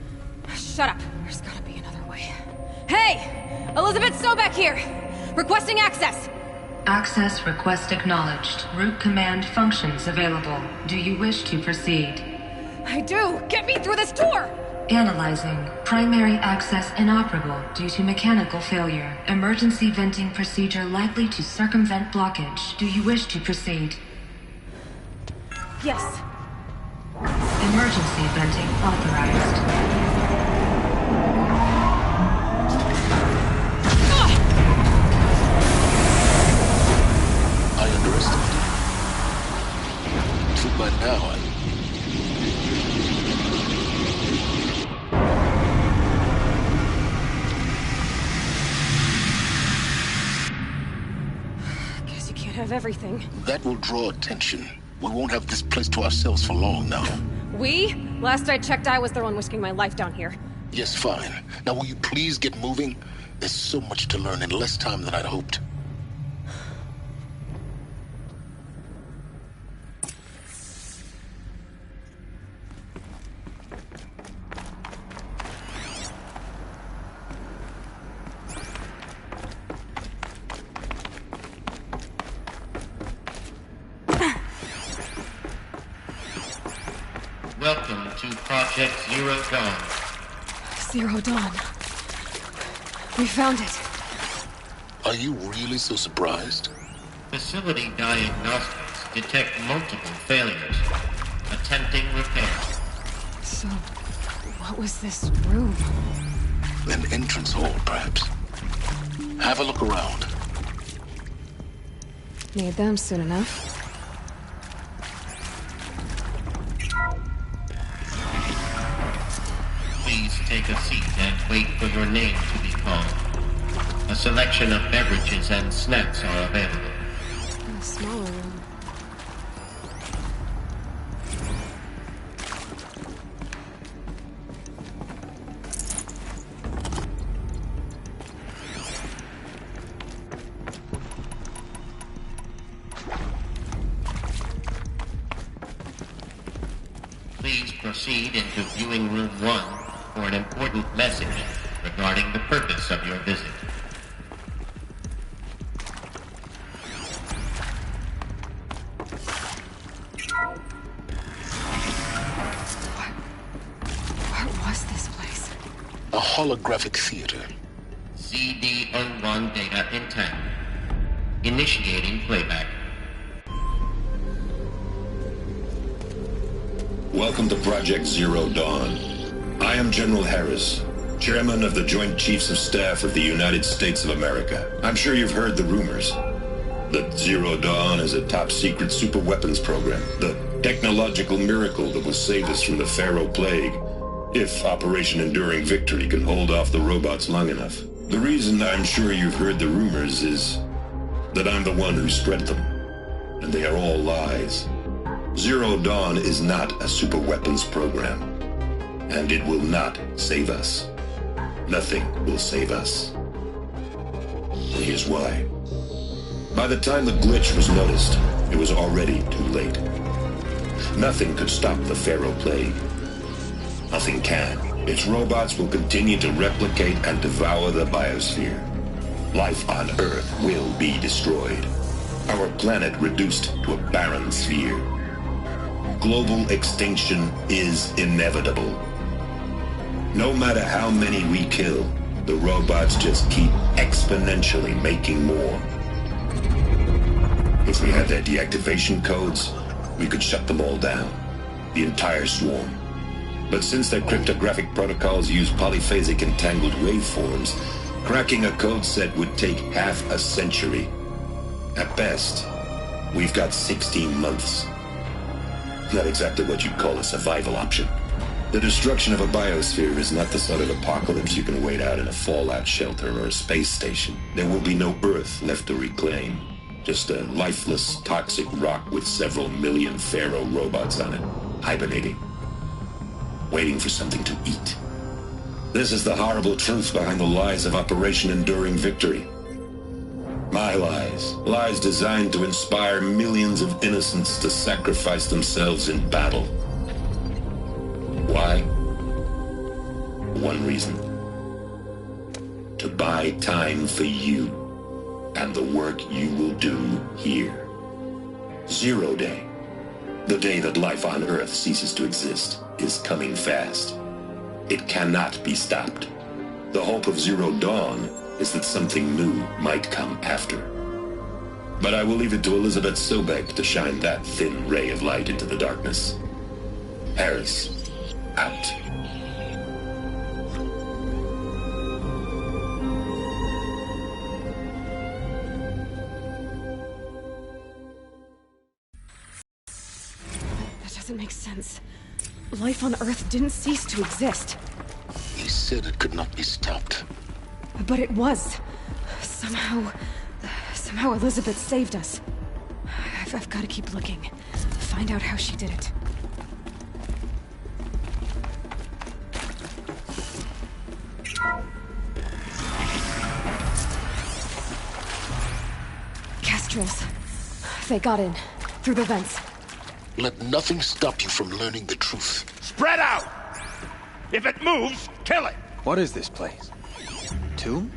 Shut up. There's gotta be another way. Hey! Elizabeth Sobek here! Requesting access! Access request acknowledged. Root command functions available. Do you wish to proceed? I do! Get me through this door! Analyzing. Primary access inoperable due to mechanical failure. Emergency venting procedure likely to circumvent blockage. Do you wish to proceed? Yes. Emergency venting authorized. I underestimated. Too bad now, Guess you can't have everything. That will draw attention. We won't have this place to ourselves for long now. We? Last I checked, I was the one risking my life down here. Yes, fine. Now will you please get moving? There's so much to learn in less time than I'd hoped. Welcome to Project Zero Dawn. Zero Dawn. We found it. Are you really so surprised? Facility diagnostics detect multiple failures. Attempting repair. So, what was this room? An entrance hall, perhaps. Have a look around. Need them soon enough. Please take a seat and wait for your name to be called. A selection of beverages and snacks are available. A smaller room. Please proceed into viewing room 1 for an important message regarding the purpose of your visit. What was this place? A holographic theater. CD01 data intact. Initiating playback. Welcome to Project Zero Dawn. I am General Harris, Chairman of the Joint Chiefs of Staff of the United States of America. I'm sure you've heard the rumors that Zero Dawn is a top-secret super-weapons program, the technological miracle that will save us from the Pharaoh Plague, if Operation Enduring Victory can hold off the robots long enough. The reason I'm sure you've heard the rumors is that I'm the one who spread them, and they are all lies. Zero Dawn is not a super-weapons program, and it will not save us. Nothing will save us. And here's why. By the time the glitch was noticed, it was already too late. Nothing could stop the Pharaoh Plague. Nothing can. Its robots will continue to replicate and devour the biosphere. Life on Earth will be destroyed. Our planet reduced to a barren sphere. Global extinction is inevitable. No matter how many we kill, the robots just keep exponentially making more. If we had their deactivation codes, we could shut them all down. The entire swarm. But since their cryptographic protocols use polyphasic entangled waveforms, cracking a code set would take half a century. At best, we've got 16 months. Not exactly what you'd call a survival option. The destruction of a biosphere is not the sort of apocalypse you can wait out in a fallout shelter or a space station. There will be no Earth left to reclaim. Just a lifeless, toxic rock with several million Pharaoh robots on it, hibernating, waiting for something to eat. This is the horrible truth behind the lies of Operation Enduring Victory. My lies. Lies designed to inspire millions of innocents to sacrifice themselves in battle. Why? One reason. To buy time for you and the work you will do here. 0 Day. The day that life on Earth ceases to exist is coming fast. It cannot be stopped. The hope of Zero Dawn is that something new might come after. But I will leave it to Elizabeth Sobek to shine that thin ray of light into the darkness. Harris, out. That doesn't make sense. Life on Earth didn't cease to exist. He said it could not be stopped. But it was. Somehow Elizabeth saved us. I've got to keep looking. Find out how she did it. Kestrels. They got in. Through the vents. Let nothing stop you from learning the truth. Spread out! If it moves, kill it! What is this place? Tomb?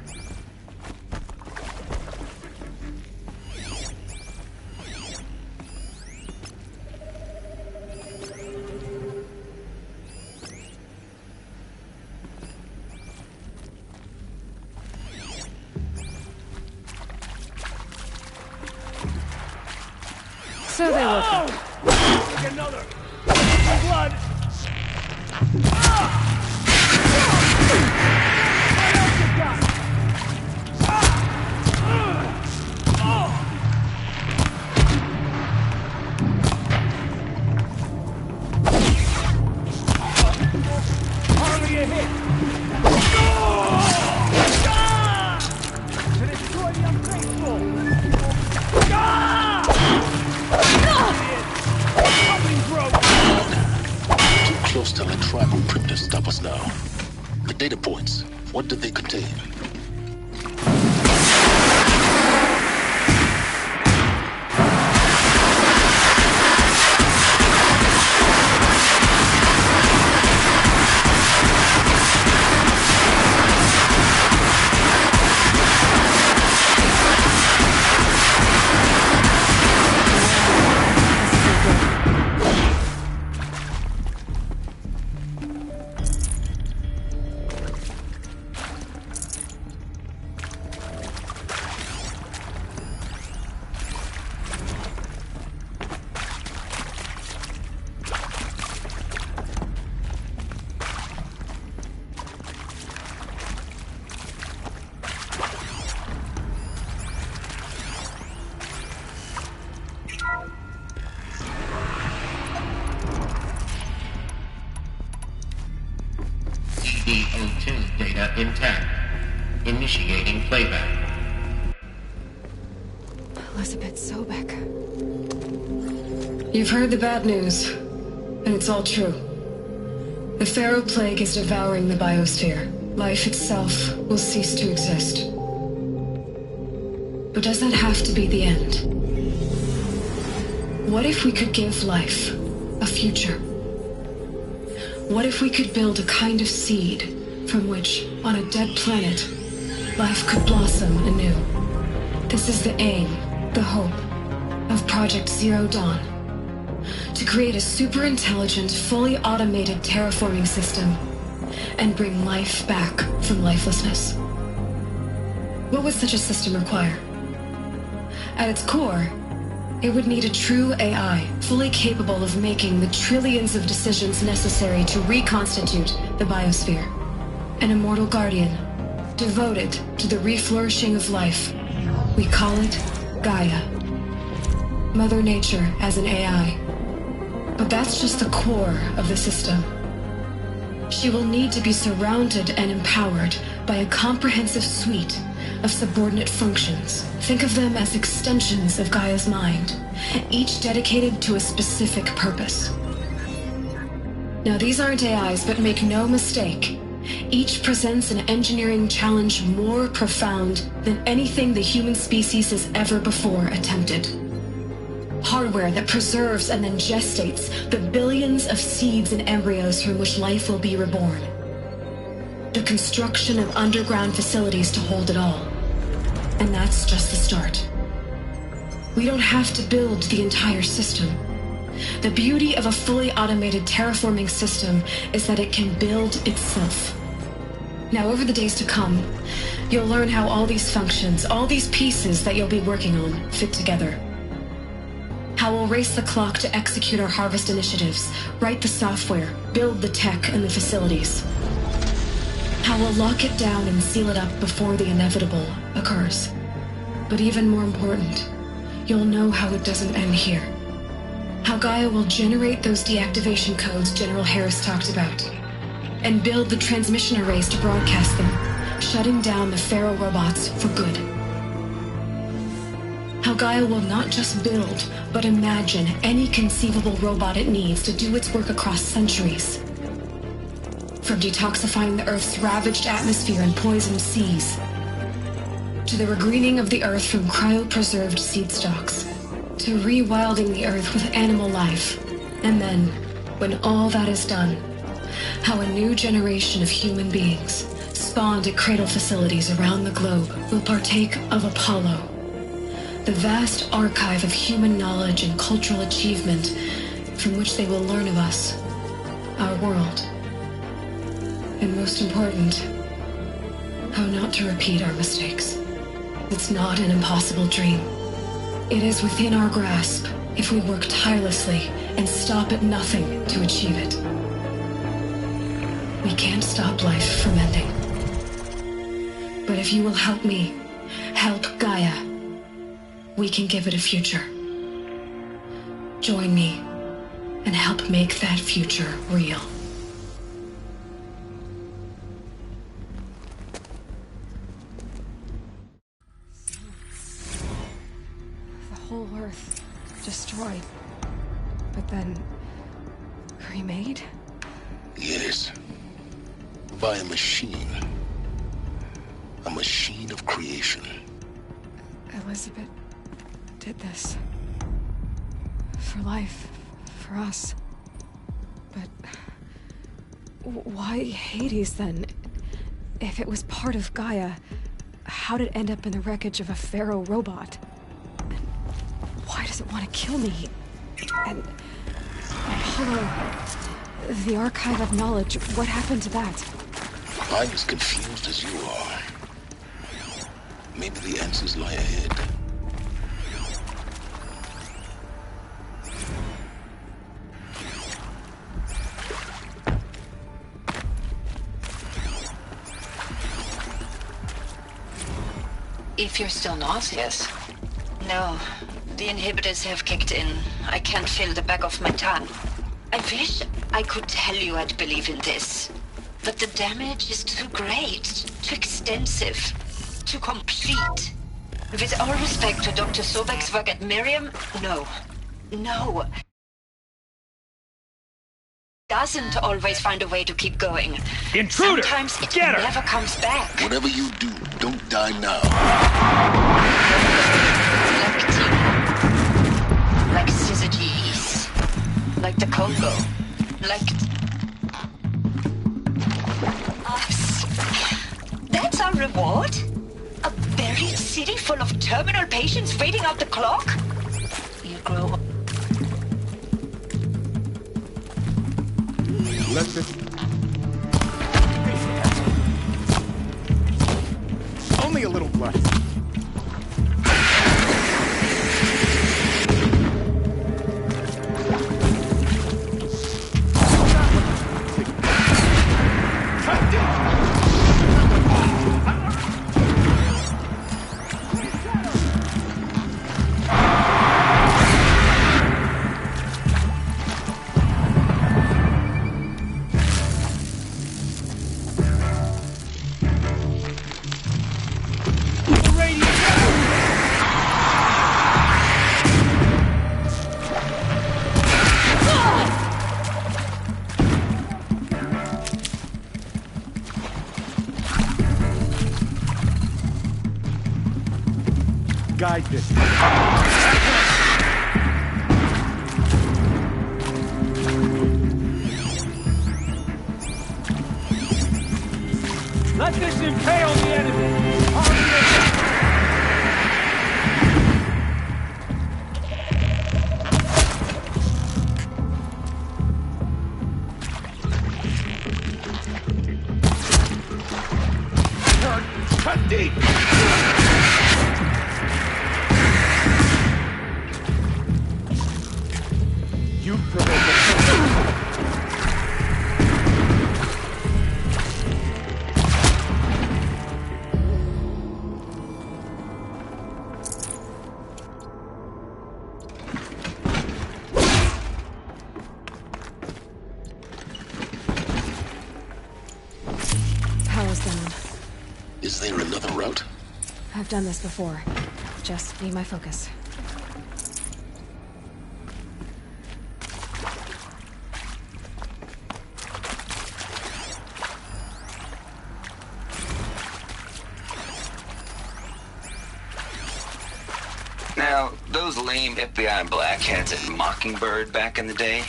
So they woke up. Take another! Blood! Hardly a hit! To destroy the unfaithful! Too close to let tribal primitives stop us now. The data points, what did they contain? DO2 data intact. Initiating playback. Elizabeth Sobek. You've heard the bad news, and it's all true. The Pharaoh Plague is devouring the biosphere. Life itself will cease to exist. But does that have to be the end? What if we could give life a future? What if we could build a kind of seed from which, on a dead planet, life could blossom anew? This is the aim, the hope, of Project Zero Dawn. To create a super-intelligent, fully automated terraforming system and bring life back from lifelessness. What would such a system require? At its core, it would need a true AI, fully capable of making the trillions of decisions necessary to reconstitute the biosphere. An immortal guardian, devoted to the reflourishing of life. We call it Gaia. Mother Nature as an AI. But that's just the core of the system. She will need to be surrounded and empowered by a comprehensive suite of subordinate functions. Think of them as extensions of Gaia's mind, each dedicated to a specific purpose. Now, these aren't AIs, but make no mistake, Each presents an engineering challenge more profound than anything the human species has ever before attempted. Hardware that preserves and then gestates the billions of seeds and embryos from which life will be reborn. The construction of underground facilities to hold it all. And that's just the start. We don't have to build the entire system. The beauty of a fully automated terraforming system is that it can build itself. Now, over the days to come, you'll learn how all these functions, all these pieces that you'll be working on, fit together. How we'll race the clock to execute our harvest initiatives, write the software, build the tech and the facilities. How we'll lock it down and seal it up before the inevitable occurs. But even more important, you'll know how it doesn't end here. How Gaia will generate those deactivation codes General Harris talked about, and build the transmission arrays to broadcast them, shutting down the Pharaoh robots for good. How Gaia will not just build, but imagine any conceivable robot it needs to do its work across centuries. From detoxifying the Earth's ravaged atmosphere and poisoned seas, to the regreening of the Earth from cryopreserved seed stalks, to rewilding the Earth with animal life. And then, when all that is done, how a new generation of human beings, spawned at cradle facilities around the globe, will partake of Apollo, the vast archive of human knowledge and cultural achievement from which they will learn of us, our world. And most important, how not to repeat our mistakes. It's not an impossible dream. It is within our grasp if we work tirelessly and stop at nothing to achieve it. We can't stop life from ending. But if you will help me, help Gaia, we can give it a future. Join me and help make that future real. The whole Earth destroyed, but then remade? Yes. By a machine. A machine of creation. Elizabeth did this. For life. For us. But why Hades then? If it was part of Gaia, how did it end up in the wreckage of a Pharaoh robot? And why does it want to kill me? And Apollo, the archive of knowledge, what happened to that? I'm as confused as you are. Maybe the answers lie ahead. If you're still nauseous. No, the inhibitors have kicked in. I can't feel the back of my tongue. I wish I could tell you I'd believe in this. But the damage is too great, too extensive, too complete. With all respect to Dr. Sobek's work at Miriam, no. No. Doesn't always find a way to keep going. Intruder! Sometimes it Get her! never comes back. Whatever you do, don't die now. Like syzygies. Like the Congo. Like... us. That's our reward? A buried city full of terminal patients waiting out the clock? You grow up. Let this... Only a little blood. guide this. Let this impale the enemy! Cut deep! You provoke a Power's down. Is there another route? I've done this before. Just need my focus. Now, those lame FBI blackheads at Mockingbird back in the day,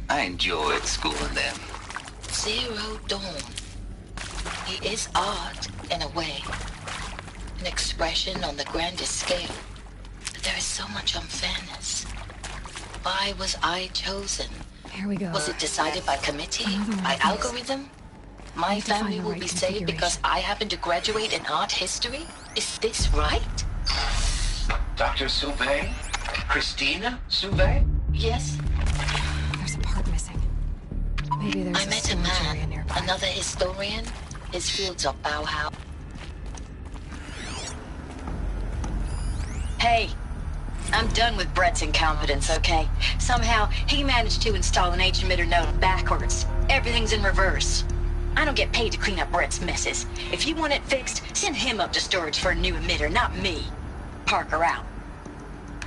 I enjoyed schooling them. Zero Dawn. He is art, in a way. An expression on the grandest scale. But there is so much unfairness. Why was I chosen? Here we go. Was it decided by committee? By piece. algorithm? My Need to find family the will right be saved because configuration. I happen to graduate in art history? Is this right? Dr. Souvet? Christina Souvet? Yes. There's a part missing. Maybe there's I a met a storage area man, nearby. another historian. His fields are Bauhaus. Hey, I'm done with Brett's incompetence, okay? Somehow, he managed to install an H-emitter node backwards. Everything's in reverse. I don't get paid to clean up Brett's messes. If you want it fixed, send him up to storage for a new emitter, not me. Parker out.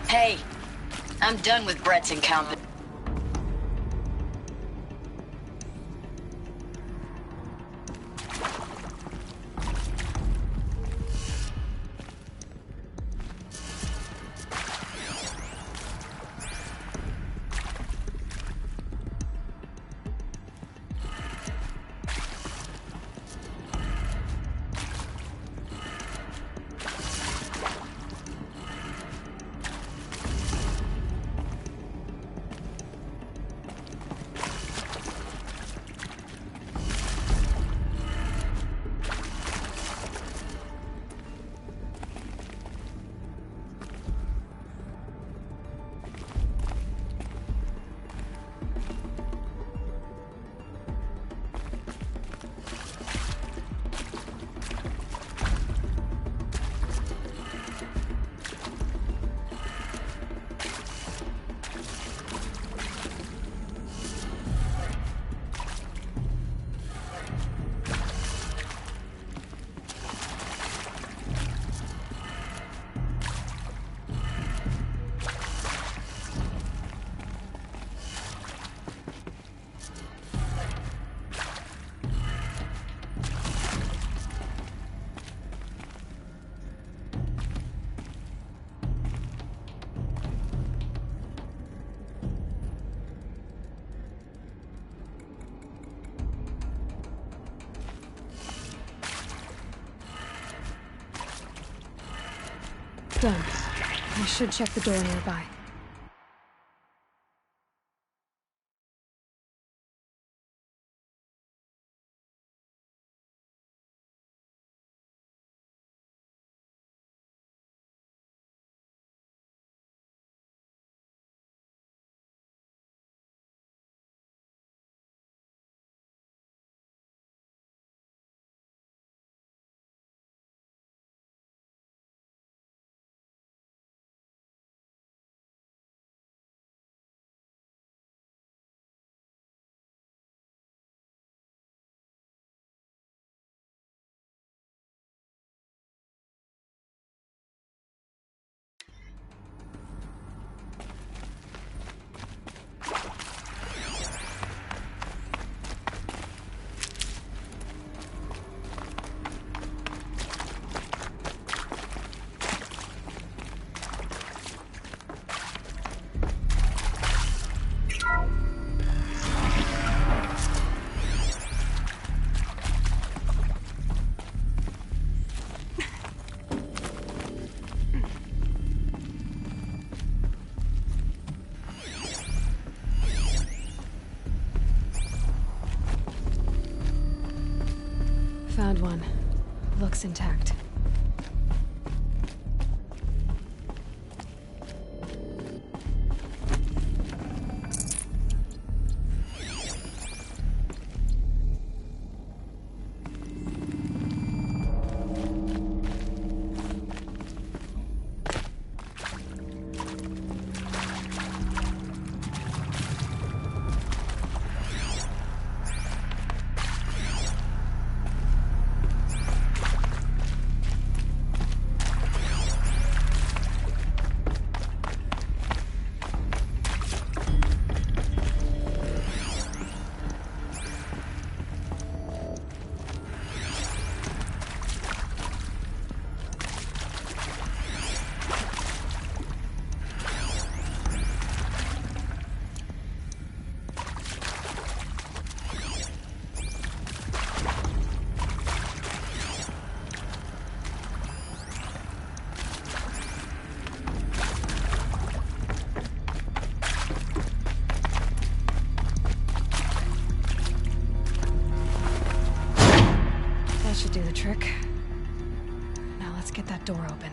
Hey, I'm done with Brett's incompetence. Done. I should check the door nearby. old one. Looks intact. Should do the trick. Now let's get that door open.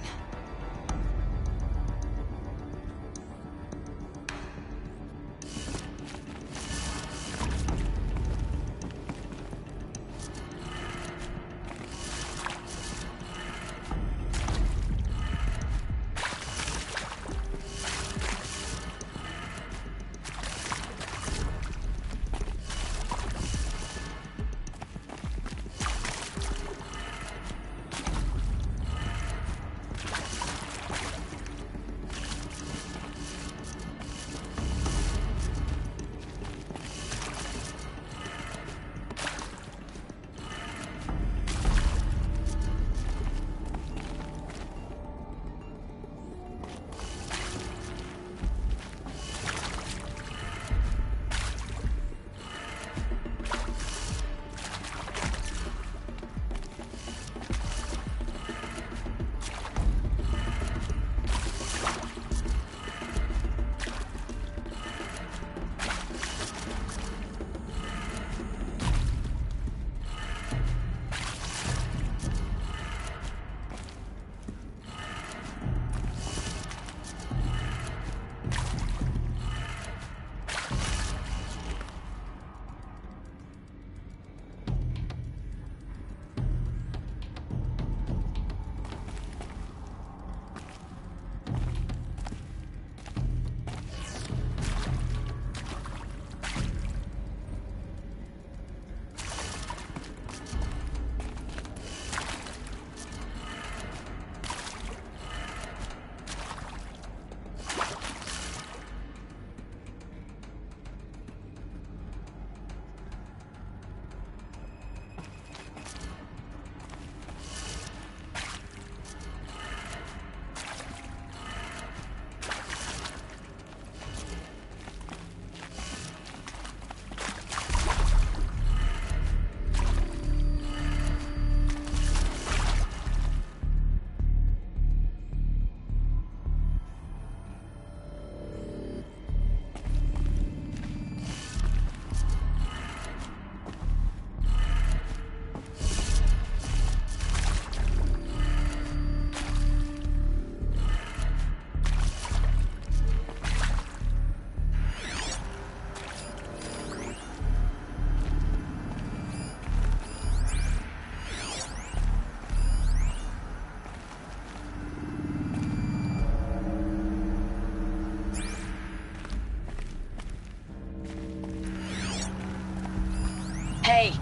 Hey,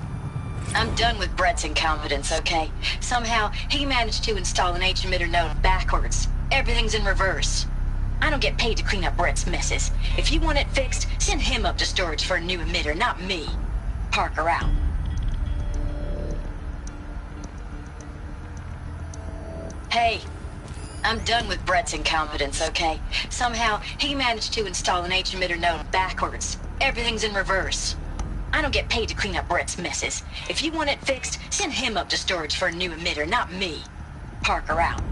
I'm done with Brett's incompetence, okay? Somehow, he managed to install an H-emitter node backwards. Everything's in reverse. I don't get paid to clean up Brett's messes. If you want it fixed, send him up to storage for a new emitter, not me. Parker out. Hey, I'm done with Brett's incompetence, okay? Somehow, he managed to install an H-emitter node backwards. Everything's in reverse. I don't get paid to clean up Brett's messes. If you want it fixed, send him up to storage for a new emitter, not me. Parker out.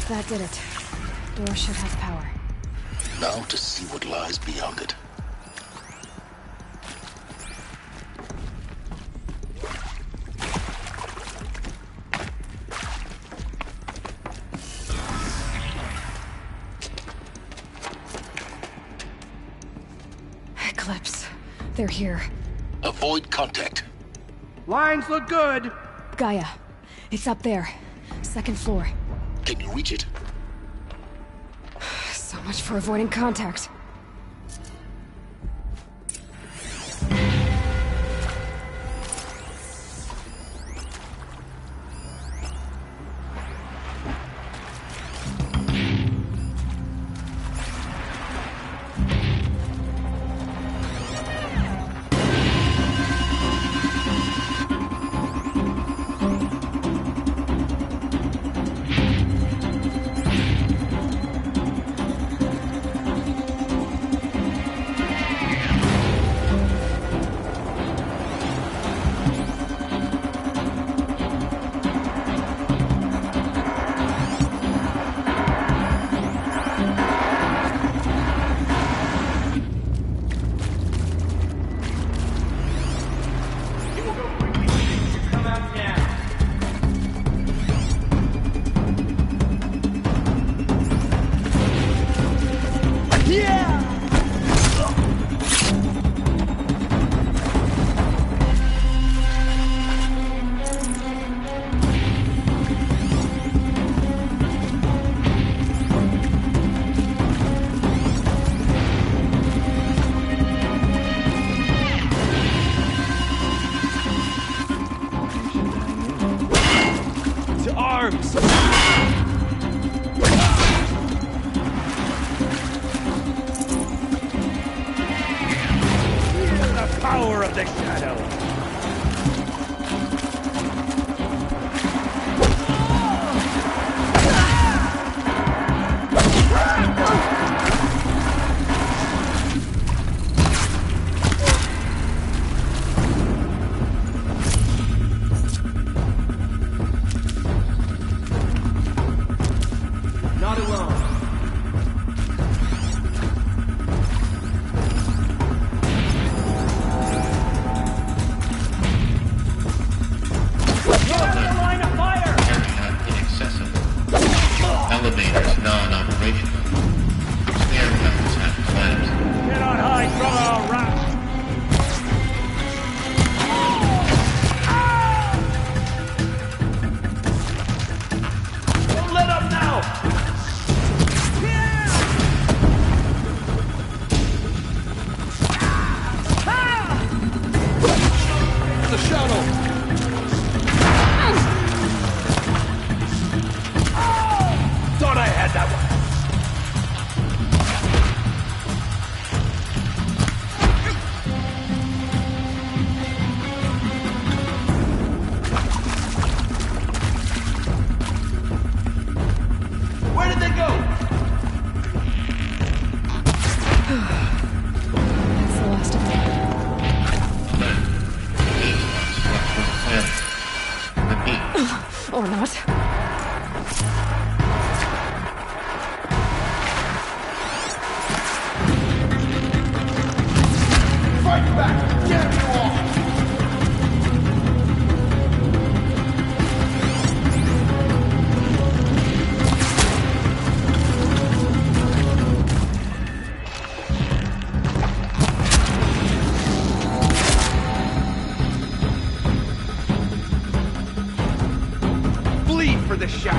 That did it. Door should have power. Now to see what lies beyond it. Eclipse. They're here. Avoid contact. Lines look good. Gaia. It's up there. Second floor. Can you reach it? So much for avoiding contact. Power of the shadow. Not alone. Elevators non-operational. Spare weapons have collapsed. Get on high, brother, rat. Don't let up now! The shadow. Thought I had that one. Where did they go? That's the last of them. Repeat. Or not. Fight back! Damn you all! Bleed for the shadow.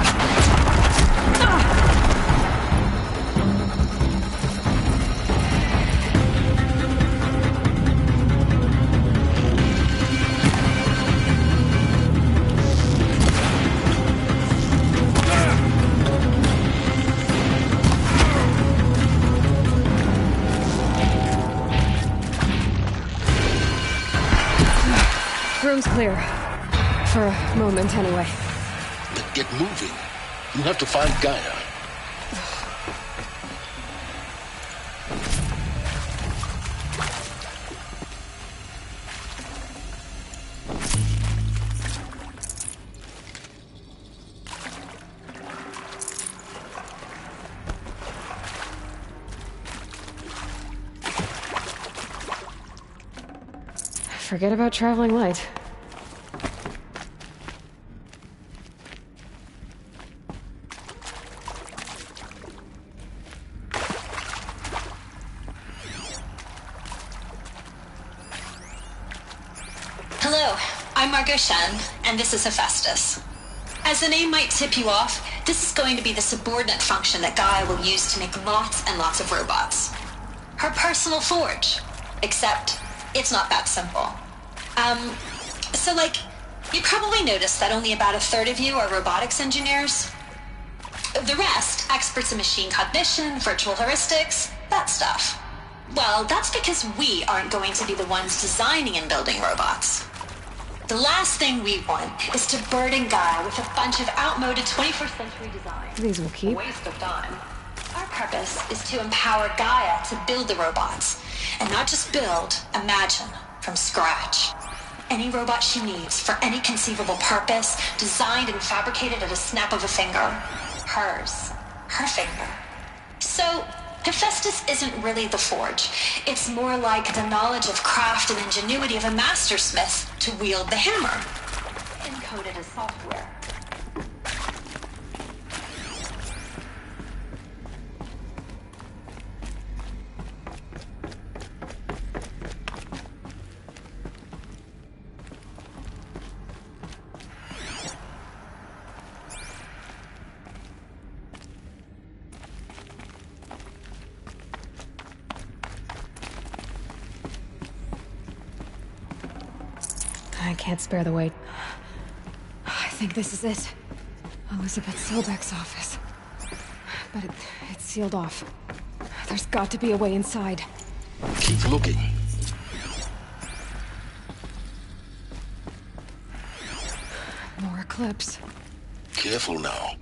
Room's clear. For a moment, anyway. Then get moving. You have to find Gaia. forget about traveling light. Hello, I'm Margot Shen, and this is Hephaestus. As the name might tip you off, this is going to be the subordinate function that Gaia will use to make lots and lots of robots. Her personal forge. Except, it's not that simple. So you probably noticed that only about a third of you are robotics engineers. The rest, experts in machine cognition, virtual heuristics, that stuff. Well, that's because we aren't going to be the ones designing and building robots. The last thing we want is to burden Gaia with a bunch of outmoded 21st century designs. These will keep. A waste of time. Our purpose is to empower Gaia to build the robots. And not just build, imagine, from scratch. Any robot she needs, for any conceivable purpose, designed and fabricated at a snap of a finger. Hers. Her finger. So, Hephaestus isn't really the forge. It's more like the knowledge of craft and ingenuity of a mastersmith to wield the hammer. Encoded as software. I can't spare the wait. I think this is it. Elizabeth Sobek's office. But it's sealed off. There's got to be a way inside. Keep looking. More Eclipse. Careful now.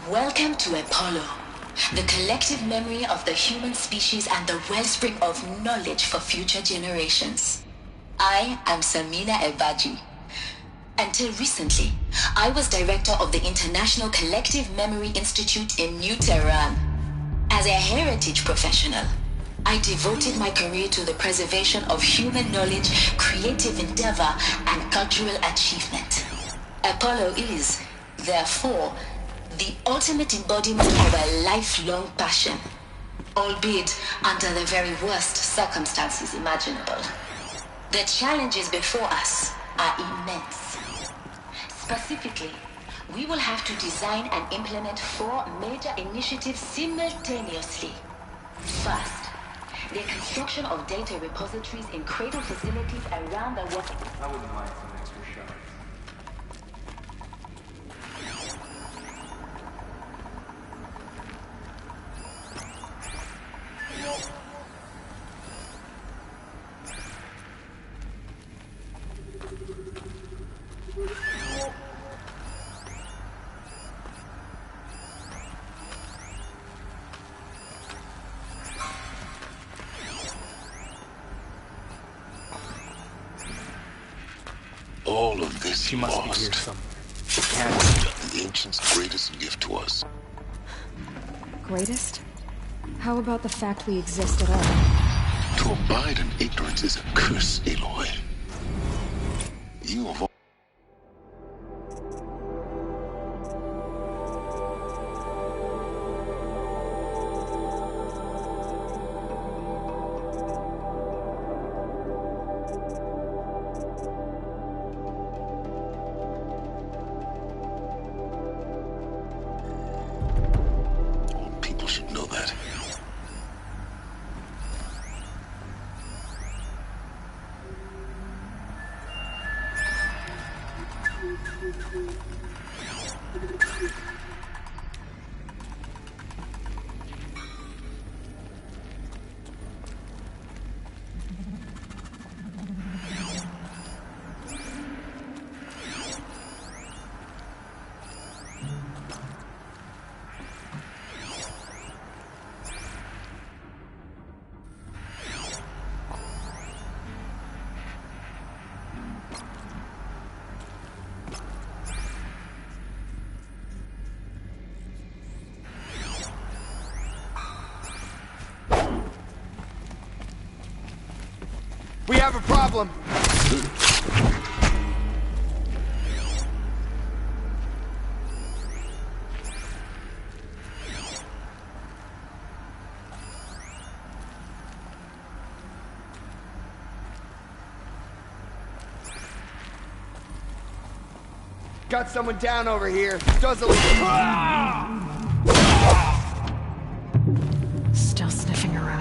Welcome to Apollo, the collective memory of the human species and the wellspring of knowledge for future generations. I am Samina Ebaji. Until recently, I was director of the International Collective Memory Institute in New Tehran. As a heritage professional, I devoted my career to the preservation of human knowledge, creative endeavor, and cultural achievement. Apollo is, therefore, the ultimate embodiment of a lifelong passion, albeit under the very worst circumstances imaginable. The challenges before us are immense. Specifically, we will have to design and implement 4 major initiatives simultaneously. First, the construction of data repositories in cradle facilities around the world. I wouldn't mind some extra shards. All of this She must lost. be here somewhere. The ancients' greatest gift to us. Greatest? How about the fact we exist at all? To abide in ignorance is a curse, Aloy. You have all... People should know that. We have a problem. Got someone down over here. Doesn't look... Still sniffing around.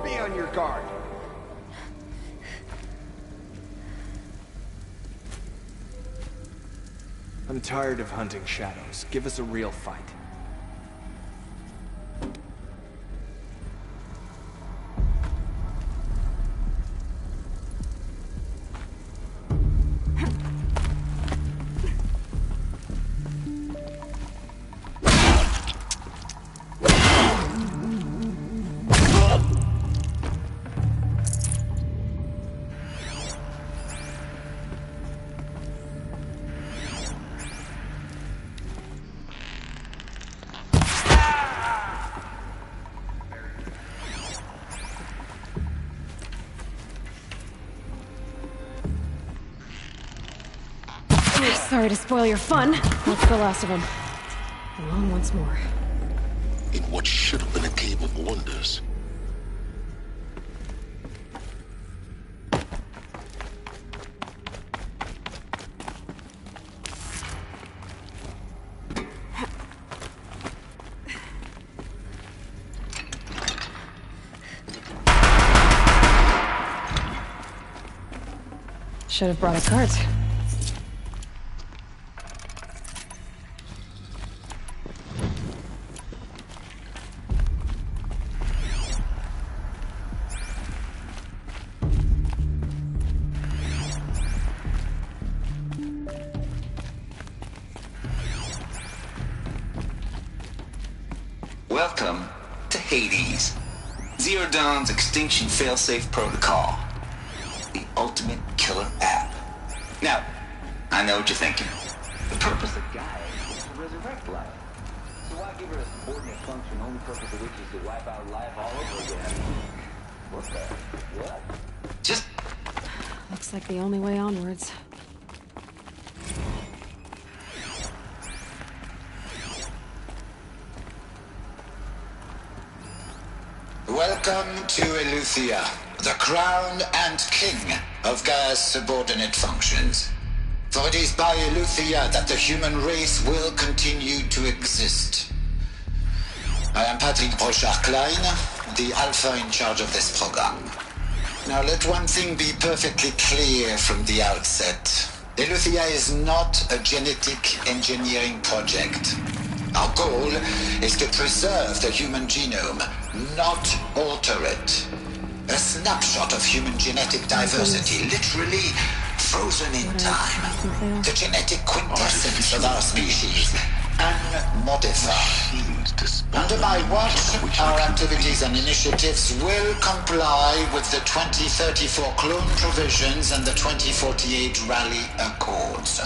Be on your guard. I'm tired of hunting shadows. Give us a real fight. Sorry to spoil your fun. That's the last of them. Along once more. In what should have been a cave of wonders. Should have brought a cart. Welcome to Hades. Zero Dawn's Extinction Failsafe Protocol. The ultimate killer app. Now, I know what you're thinking. The purpose of Gaia is to resurrect life. So why give her a subordinate function, only purpose of which is to wipe out life all over again? What the? What? Just... Looks like the only way onwards. Welcome to Eleuthia, the crown and king of Gaia's subordinate functions. For it is by Eleuthia that the human race will continue to exist. I am Patrick Brochard-Klein, the Alpha in charge of this program. Now let one thing be perfectly clear from the outset. Eleuthia is not a genetic engineering project. Our goal is to preserve the human genome, not alter it. A snapshot of human genetic diversity, literally frozen in time. The genetic quintessence of our species, unmodified. Under my watch, our activities and initiatives will comply with the 2034 clone provisions and the 2048 Rally Accords.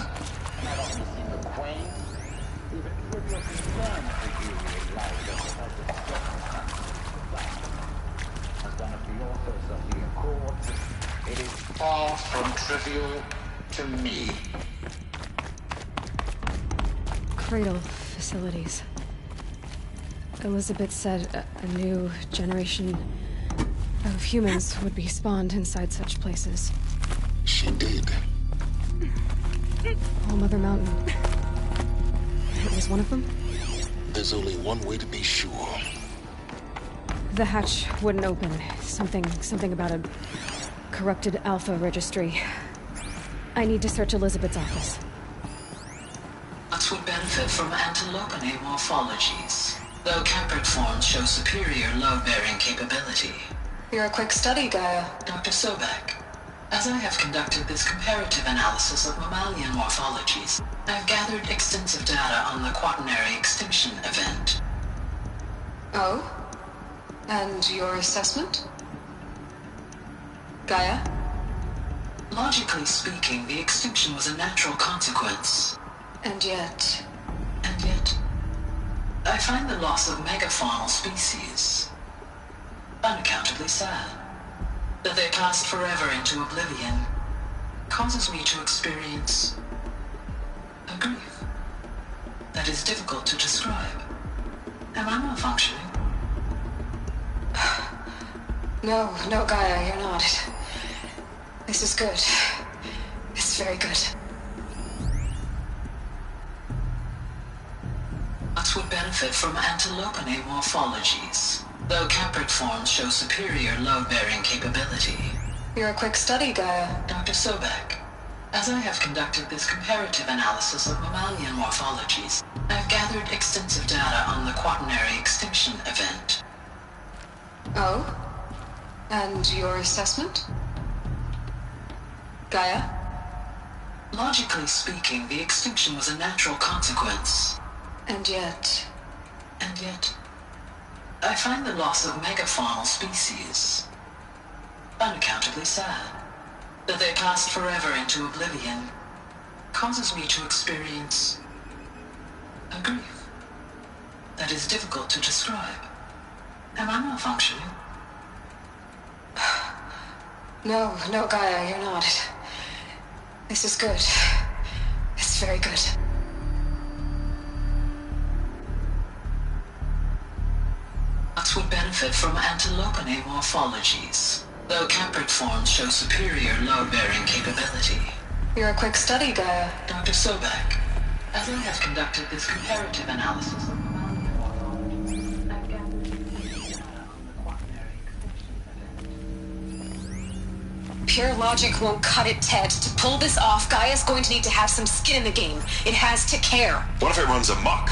It is far from trivial to me. Cradle facilities. Elizabeth said a new generation of humans would be spawned inside such places. She did. All Mother Mountain. It was one of them? There's only one way to be sure. The hatch wouldn't open. Something about a corrupted Alpha registry. I need to search Elizabeth's office. Us would benefit from antilopine morphologies, though Caprid forms show superior load-bearing capability. You're a quick study, Gaia. Dr. Sobek, as I have conducted this comparative analysis of mammalian morphologies, I have gathered extensive data on the quaternary extinction event. Oh? And your assessment? Gaia? Logically speaking, the extinction was a natural consequence. And yet, I find the loss of megafaunal species unaccountably sad. That they passed forever into oblivion causes me to experience a grief that is difficult to describe. Am I malfunctioning? No, Gaia, you're not. This is good. It's very good. Us would benefit from antilopine morphologies, though Caprid forms show superior load-bearing capability. You're a quick study, Gaia. Dr. Sobek, as I have conducted this comparative analysis of mammalian morphologies, I have gathered extensive data on the quaternary extinction event. Oh? And your assessment? Gaia? Logically speaking, the extinction was a natural consequence. And yet, I find the loss of megafaunal species unaccountably sad. That they passed forever into oblivion causes me to experience a grief that is difficult to describe. Am I malfunctioning? No, Gaia, you're not. This is good. It's very good. Us would benefit from antilopine morphologies, though Caprid forms show superior load-bearing capability. You're a quick study, Gaia. Dr. Sobek, as I have conducted this comparative analysis of mammalian morphologies, I've gathered data on the quaternary extinction event. Pure logic won't cut it, Ted. To pull this off, Gaia's going to need to have some skin in the game. It has to care. What if it runs amok?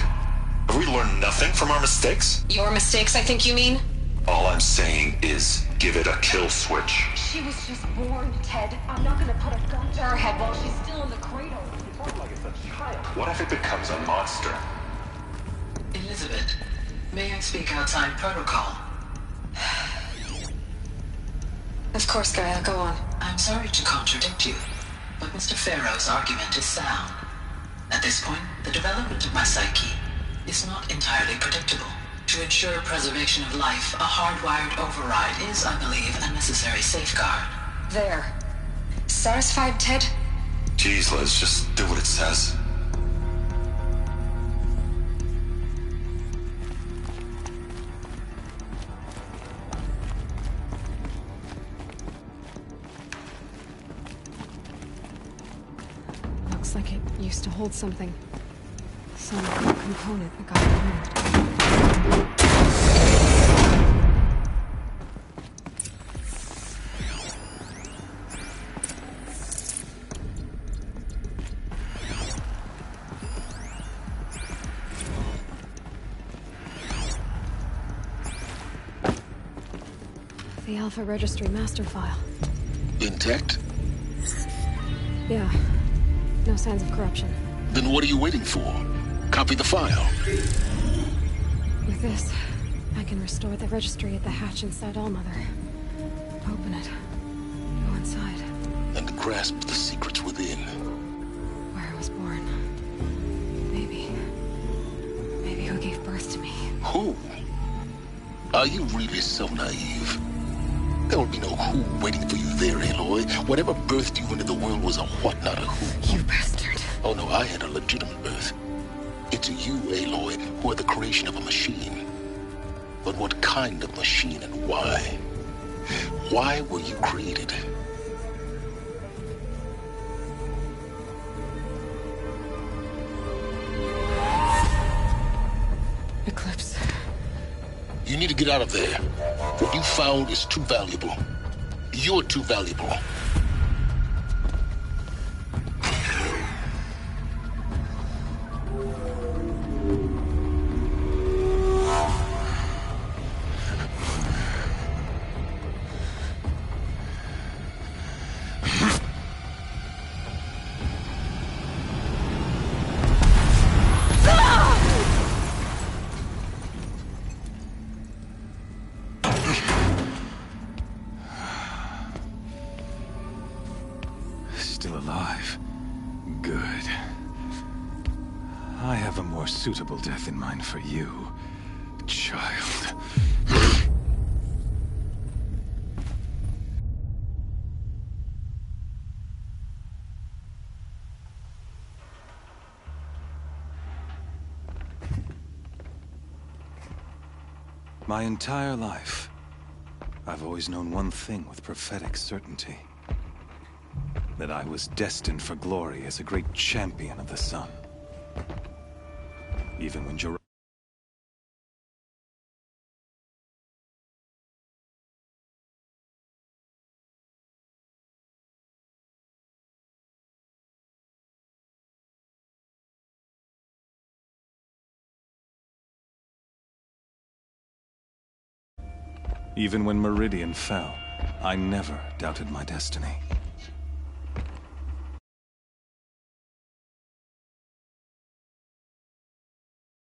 Have we learned nothing from our mistakes? Your mistakes, I think you mean? All I'm saying is, give it a kill switch. She was just born, Ted. I'm not gonna put a gun to her head while she's still in the cradle. You talk like it's a child. What if it becomes a monster? Elizabeth, may I speak outside protocol? Of course, Gaia, go on. I'm sorry to contradict you, but Mr. Farrow's argument is sound. At this point, the development of my psyche is not entirely predictable. To ensure preservation of life, a hardwired override is, I believe, a necessary safeguard. There. Satisfied, Ted? Jeez, Liz, just do what it says. Looks like it used to hold something. Some component that got removed. The Alpha Registry master file. Intact? Yeah. No signs of corruption. Then what are you waiting for? Copy the file. With this, I can restore the registry at the hatch inside Allmother. Open it. Go inside. And grasp the secrets within. Where I was born. Maybe who gave birth to me. Who? Are you really so naive? There will be no who waiting for you there, Aloy. Whatever birthed you into the world was a what, not a who. You bastard. Oh no, I had a legitimate birth. It's you, Aloy, who are the creation of a machine. But what kind of machine and why? Why were you created? Eclipse. You need to get out of there. What you found is too valuable. You're too valuable. Still alive. Good. I have a more suitable death in mind for you, child. My entire life, I've always known one thing with prophetic certainty. That I was destined for glory as a great champion of the sun. Even when Even when Meridian fell, I never doubted my destiny.